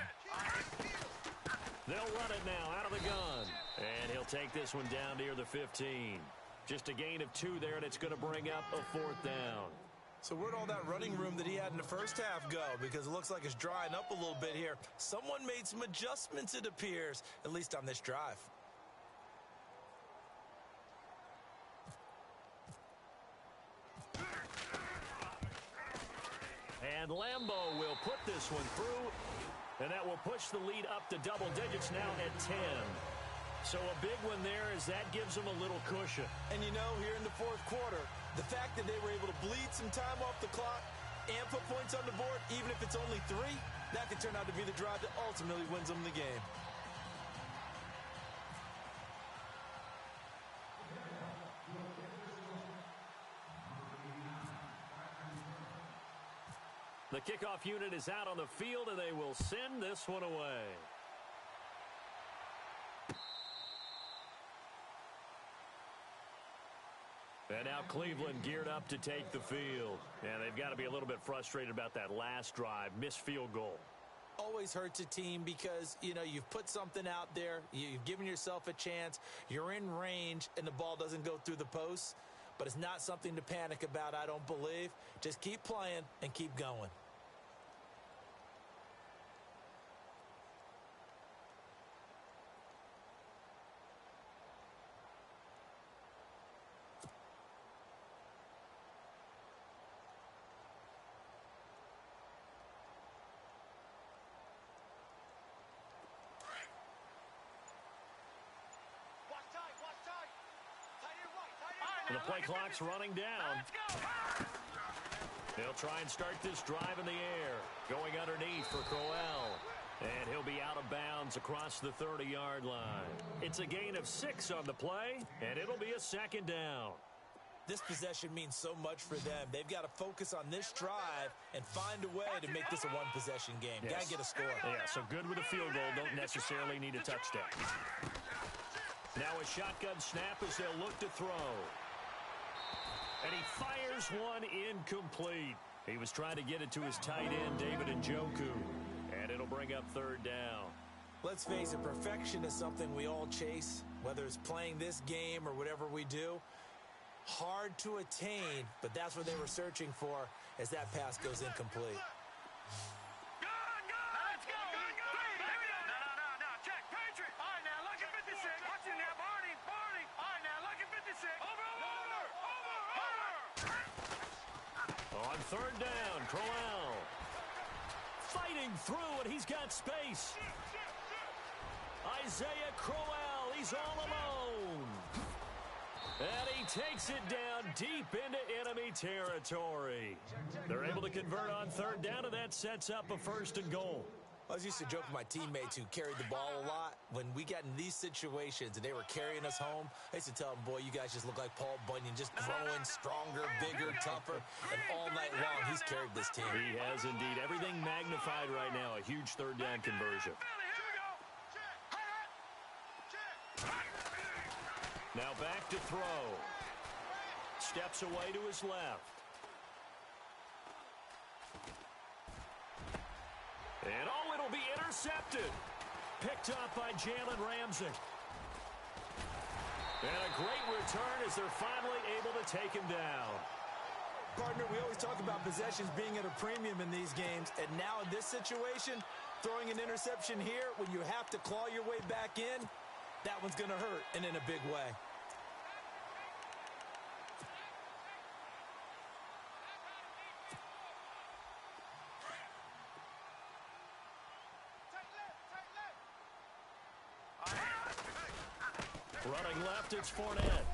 They'll run it now out of the gun. And he'll take this one down near the 15. Just a gain of 2 there, and it's going to bring up a 4th down. So where'd all that running room that he had in the first half go? Because it looks like it's drying up a little bit here. Someone made some adjustments, it appears, at least on this drive. And Lambeau will put this one through, and that will push the lead up to double digits now at 10. So a big one there as that gives them a little cushion. And you know, here in the 4th quarter, the fact that they were able to bleed some time off the clock and put points on the board, even if it's only 3, that could turn out to be the drive that ultimately wins them the game. The kickoff unit is out on the field, and they will send this one away. And now Cleveland geared up to take the field. And they've got to be a little bit frustrated about that last drive, missed field goal. Always hurts a team because, you know, you've put something out there, you've given yourself a chance, you're in range, and the ball doesn't go through the posts. But it's not something to panic about, I don't believe. Just keep playing and keep going. And the play clock's running down. They'll try and start this drive in the air. Going underneath for Crowell. And he'll be out of bounds across the 30-yard line. It's a gain of 6 on the play, and it'll be a 2nd down. This possession means so much for them. They've got to focus on this drive and find a way to make this a one-possession game. Yes. Got to get a score. Yeah, so good with a field goal. Don't necessarily need a touchdown. Now a shotgun snap as they'll look to throw. And he fires one incomplete. He was trying to get it to his tight end, David Njoku. And it'll bring up 3rd down. Let's face it, perfection is something we all chase, whether it's playing this game or whatever we do. Hard to attain, but that's what they were searching for as that pass goes incomplete. On 3rd down, Crowell fighting through, and he's got space. Isaiah Crowell, he's all alone. And he takes it down deep into enemy territory. They're able to convert on 3rd down, and that sets up a 1st and goal. I used to joke with my teammates who carried the ball a lot. When we got in these situations and they were carrying us home, I used to tell them, boy, you guys just look like Paul Bunyan, just growing stronger, bigger, tougher. And all night long, he's carried this team. He has indeed. Everything magnified right now. A huge 3rd down conversion. Now back to throw. Steps away to his left. And oh, it'll be intercepted. Picked up by Jalen Ramsey. And a great return as they're finally able to take him down. Partner, we always talk about possessions being at a premium in these games. And now in this situation, throwing an interception here when you have to claw your way back in, that one's going to hurt, and in a big way. Running left, it's Fournette.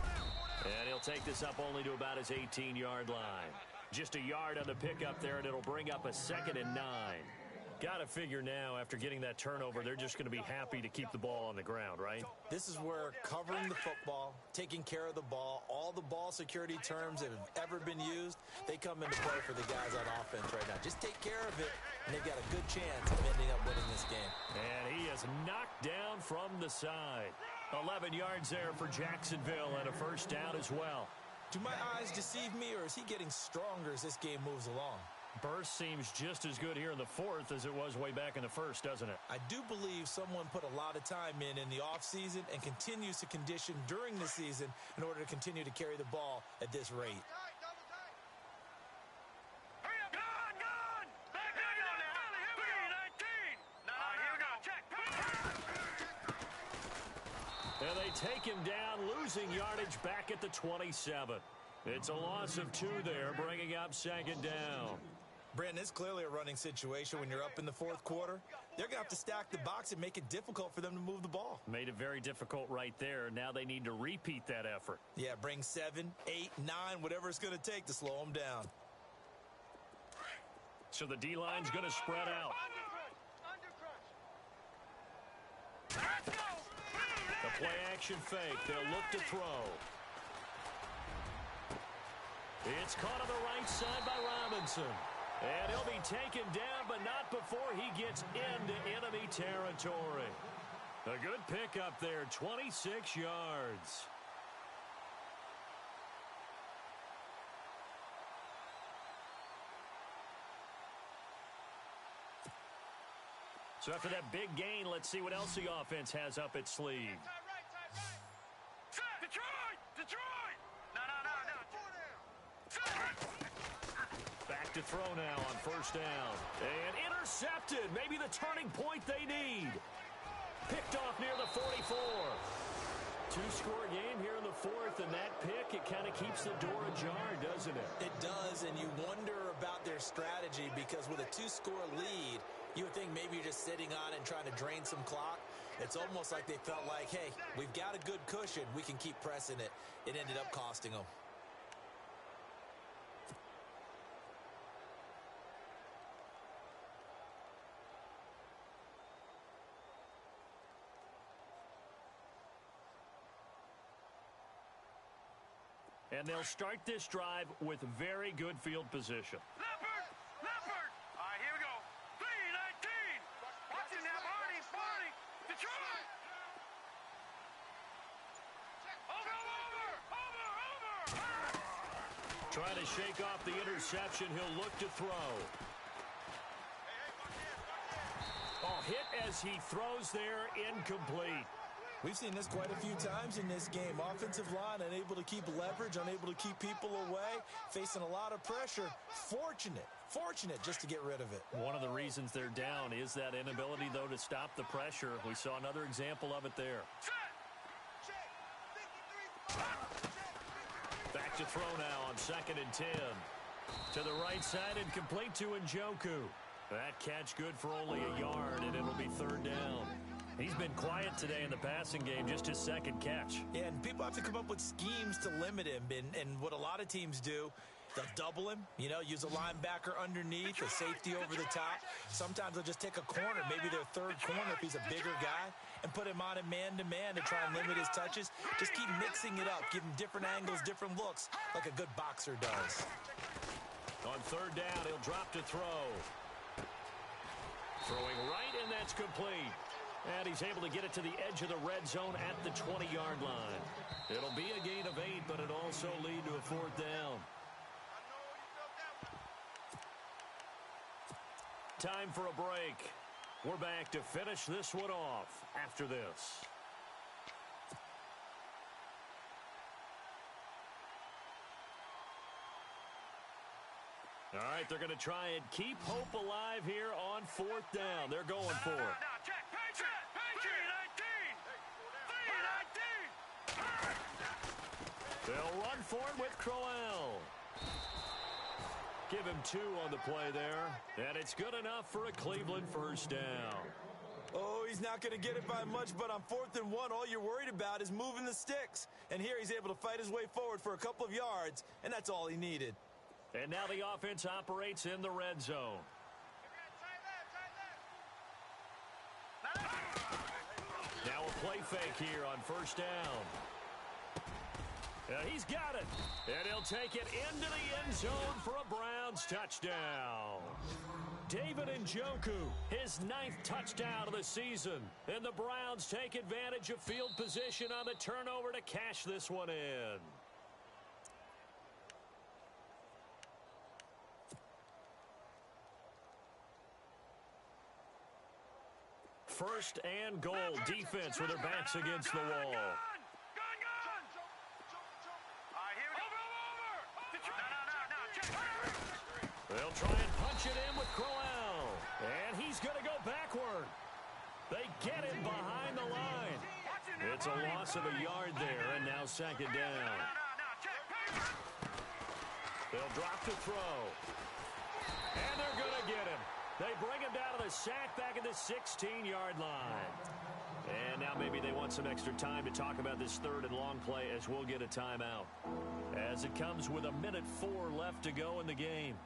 And he'll take this up only to about his 18-yard line. Just a yard on the pickup there, and it'll bring up a 2nd and 9. Got to figure now, after getting that turnover, they're just going to be happy to keep the ball on the ground, right? This is where covering the football, taking care of the ball, all the ball security terms that have ever been used, they come into play for the guys on offense right now. Just take care of it, and they've got a good chance of ending up winning this game. And he is knocked down from the side. 11 yards there for Jacksonville and a first down as well. Do my eyes deceive me, or is he getting stronger as this game moves along? Burst seems just as good here in the fourth as it was way back in the first, doesn't it? I do believe someone put a lot of time in the offseason and continues to condition during the season in order to continue to carry the ball at this rate. And they take him down, losing yardage back at the 27. It's a loss of 2 there, bringing up second down. Brandon, it's clearly a running situation when you're up in the fourth quarter. They're going to have to stack the box and make it difficult for them to move the ball. Made it very difficult right there. Now they need to repeat that effort. Yeah, bring 7, 8, 9, whatever it's going to take to slow them down. So the D-line's going to spread out. The play-action fake. They'll look to throw. It's caught on the right side by Robinson. And he'll be taken down, but not before he gets into enemy territory. A good pickup there, 26 yards. So after that big gain, let's see what else the offense has up its sleeve. Detroit! Detroit! No. Back to throw now on first down. And intercepted. Maybe the turning point they need. Picked off near the 44. Two-score game here in the fourth, and that pick, it kind of keeps the door ajar, doesn't it? It does, and you wonder about their strategy because with a 2-score lead, you would think maybe you're just sitting on it and trying to drain some clock. It's almost like they felt like, hey, we've got a good cushion. We can keep pressing it. It ended up costing them. And they'll start this drive with very good field position. Leopard! Leopard! All right, here we go. 3-19. Watch it now, Barney. Barney. Detroit. Over. Trying to shake off the interception. He'll look to throw. Oh, hit as he throws there, incomplete. We've seen this quite a few times in this game. Offensive line unable to keep leverage, unable to keep people away, facing a lot of pressure. Fortunate just to get rid of it. One of the reasons they're down is that inability, though, to stop the pressure. We saw another example of it there. Back to throw now on 2nd and 10. To the right side and complete to Njoku. That catch good for only a yard, and it'll be 3rd down. He's been quiet today in the passing game, just his 2nd catch. Yeah, and people have to come up with schemes to limit him. And what a lot of teams do, they'll double him, use a linebacker underneath, a safety over the top. Sometimes they'll just take a corner, maybe their 3rd corner if he's a bigger guy, and put him on a man-to-man to try and limit his touches. Just keep mixing it up, give him different angles, different looks, like a good boxer does. On 3rd down, he'll drop to throw. Throwing right, and that's complete. And he's able to get it to the edge of the red zone at the 20-yard line. It'll be a gain of 8, but it'll also lead to a 4th down. Time for a break. We're back to finish this one off after this. All right, they're going to try and keep hope alive here on 4th down. They're going for it. Check. They'll run for it with Crowell. Give him 2 on the play there. And it's good enough for a Cleveland first down. Oh, he's not going to get it by much, but on 4th and 1, all you're worried about is moving the sticks. And here he's able to fight his way forward for a couple of yards, and that's all he needed. And now the offense operates in the red zone. play fake here on first down. He's got it. And he'll take it into the end zone for a Browns touchdown. David Njoku, his 9th touchdown of the season. And the Browns take advantage of field position on the turnover to cash this one in. First and goal, defense with their backs against the wall. They'll try and punch it in with Crowell. And he's going to go backward. They get him behind the line. It's a loss of a yard there, and now second down. They'll drop to throw. And they're going to get him. They bring him down to the sack back at the 16-yard line. And now maybe they want some extra time to talk about this third and long play as we'll get a timeout. As it comes with 1:04 left to go in the game.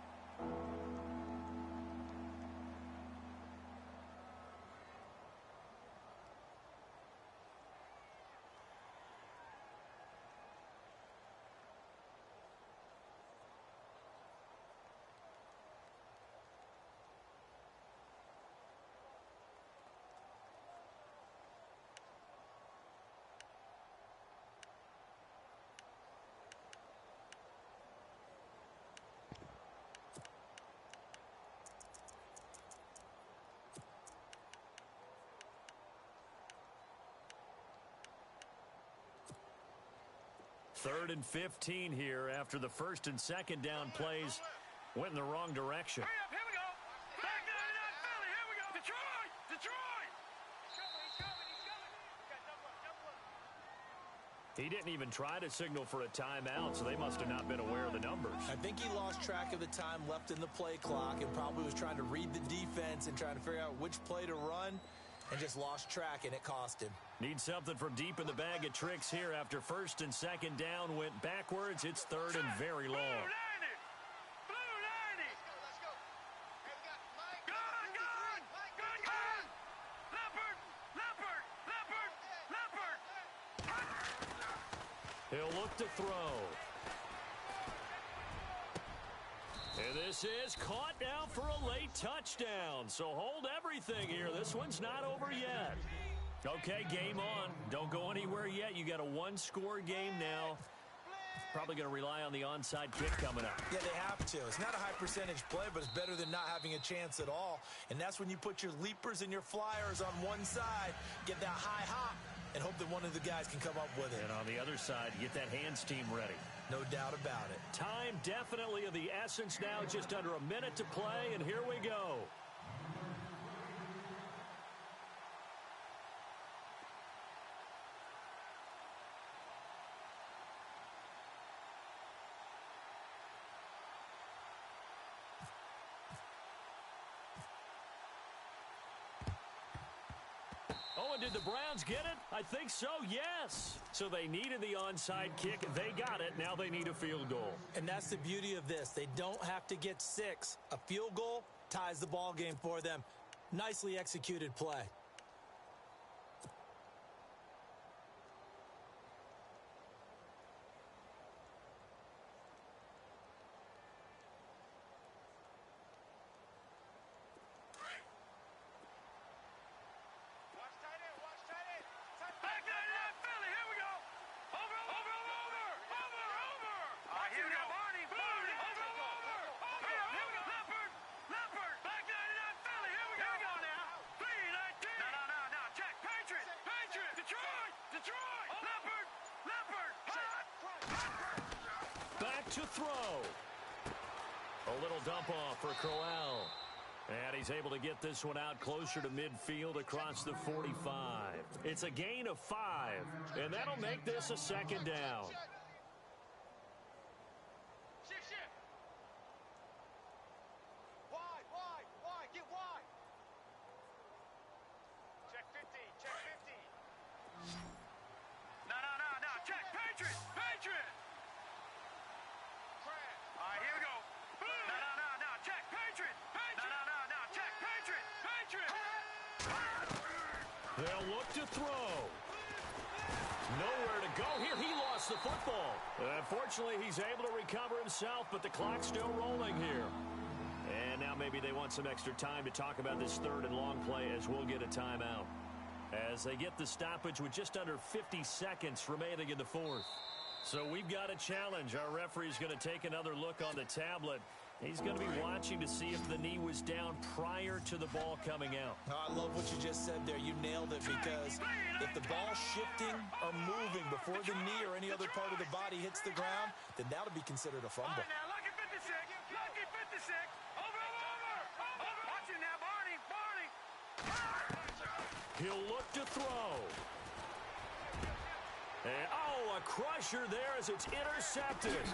Third and 15 here after the first and second down plays went in the wrong direction. Hurry up, here we go. Back 99 Philly, here we go. Detroit, Detroit. He's coming. Got double up. He didn't even try to signal for a timeout, so they must have not been aware of the numbers. I think he lost track of the time left in the play clock and probably was trying to read the defense and trying to figure out which play to run and just lost track, and it cost him. Need something from deep in the bag of tricks here after first and second down went backwards. It's third and very long. Blue 90. Let's go. Hey, we got Mike. Gun. Leopard. He'll look to throw. And this is caught now for a late touchdown. So hold everything here. This one's not over yet. Okay, game on. Don't go anywhere yet. You got a one-score game now. Probably going to rely on the onside kick coming up. Yeah, they have to. It's not a high-percentage play, but it's better than not having a chance at all. And that's when you put your leapers and your flyers on one side, get that high hop, and hope that one of the guys can come up with it. And on the other side, get that hands team ready. No doubt about it. Time definitely of the essence now. Just under a minute to play, and here we go. Oh, and did the Browns get it? I think so, yes. So they needed the onside kick. They got it. Now they need a field goal. And that's the beauty of this. They don't have to get 6. A field goal ties the ball game for them. Nicely executed play. To throw. A little dump off for Crowell. And he's able to get this one out closer to midfield across the 45. It's a gain of 5. And that'll make this a second down. Shift. Wide. Get wide. Check 50. No. Check. Patriot. All right, here we go. No. Check. Patriot. No. Check. Patriot. They'll look to throw. Nowhere to go here. He lost the football. Fortunately, he's able to recover himself, but the clock's still rolling here. And now maybe they want some extra time to talk about this third and long play as we'll get a timeout. As they get the stoppage with just under 50 seconds remaining in the fourth. So we've got a challenge. Our referee's going to take another look on the tablet. He's going to be watching to see if the knee was down prior to the ball coming out. I love what you just said there. You nailed it, because if the ball's shifting or moving before the knee or any other part of the body hits the ground, then that'll be considered a fumble. Now, lucky 56. Lucky 56. Over. Watch it now, Barney. He'll look to throw. And, a crusher there as it's intercepted.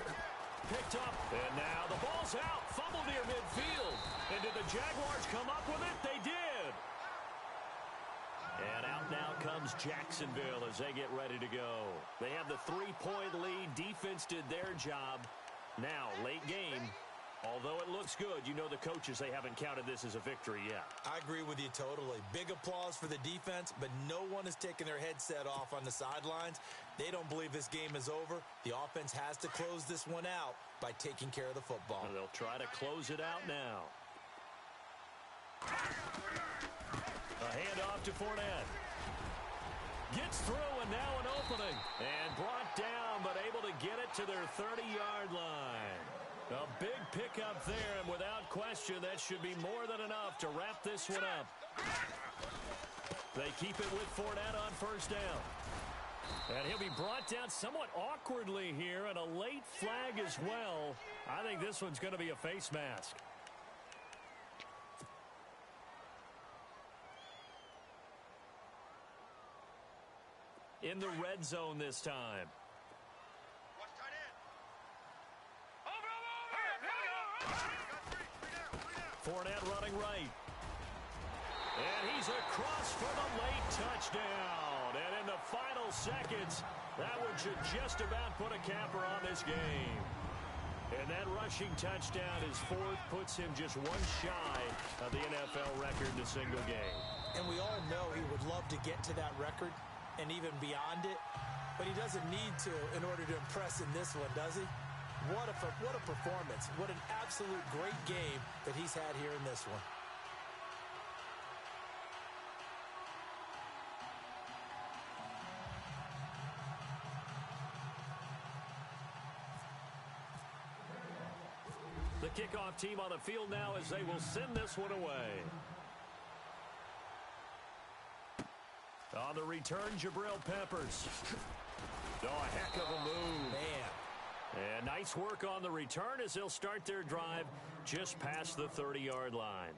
Picked up, and now the ball's out. Fumble near midfield. And did the Jaguars come up with it? They did. And out now comes Jacksonville as they get ready to go. They have the 3-point lead. Defense did their job. Now, late game. Although it looks good, you know the coaches, they haven't counted this as a victory yet. I agree with you totally. Big applause for the defense, but no one is taking their headset off on the sidelines. They don't believe this game is over. The offense has to close this one out by taking care of the football. And they'll try to close it out now. A handoff to Fournette. Gets through, and now an opening. And brought down, but able to get it to their 30-yard line. A big pickup there, and without question, that should be more than enough to wrap this one up. They keep it with Fournette on first down. And he'll be brought down somewhat awkwardly here, and a late flag as well. I think this one's going to be a face mask. In the red zone this time. Fournette running right. And he's across for the late touchdown. And in the final seconds, that one should just about put a capper on this game. And that rushing touchdown, his fourth, puts him just one shy of the NFL record in a single game. And we all know he would love to get to that record and even beyond it, but he doesn't need to in order to impress in this one, does he? What a performance. What an absolute great game that he's had here in this one. The kickoff team on the field now as they will send this one away. On the return, Jabril Peppers. A heck of a move. Man. And nice work on the return as they'll start their drive just past the 30-yard line.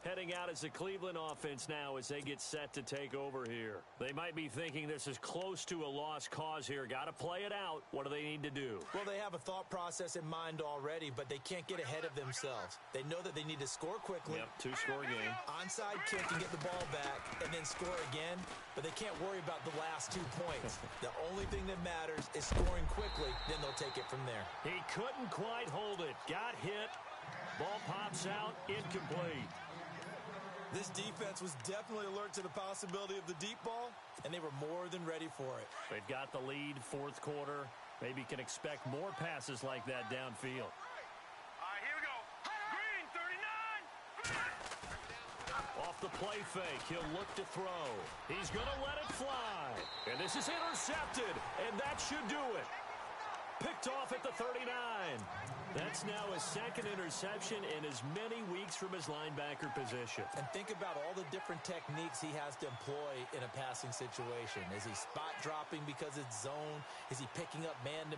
Heading out as the Cleveland offense now as they get set to take over here. They might be thinking this is close to a lost cause here. Got to play it out. What do they need to do? Well, they have a thought process in mind already, but they can't get ahead of themselves. They know that they need to score quickly. Yep, two-score game. Onside kick and get the ball back and then score again, but they can't worry about the last 2 points. The only thing that matters is scoring quickly, then they'll take it from there. He couldn't quite hold it. Got hit. Ball pops out. Incomplete. This defense was definitely alert to the possibility of the deep ball, and they were more than ready for it. They've got the lead, fourth quarter. Maybe can expect more passes like that downfield. All right, here we go. Green, 39. Off the play fake, he'll look to throw. He's going to let it fly. And this is intercepted, and that should do it. Picked off at the 39. That's now his second interception in as many weeks from his linebacker position. And think about all the different techniques he has to employ in a passing situation. Is he spot dropping because it's zone? Is he picking up man to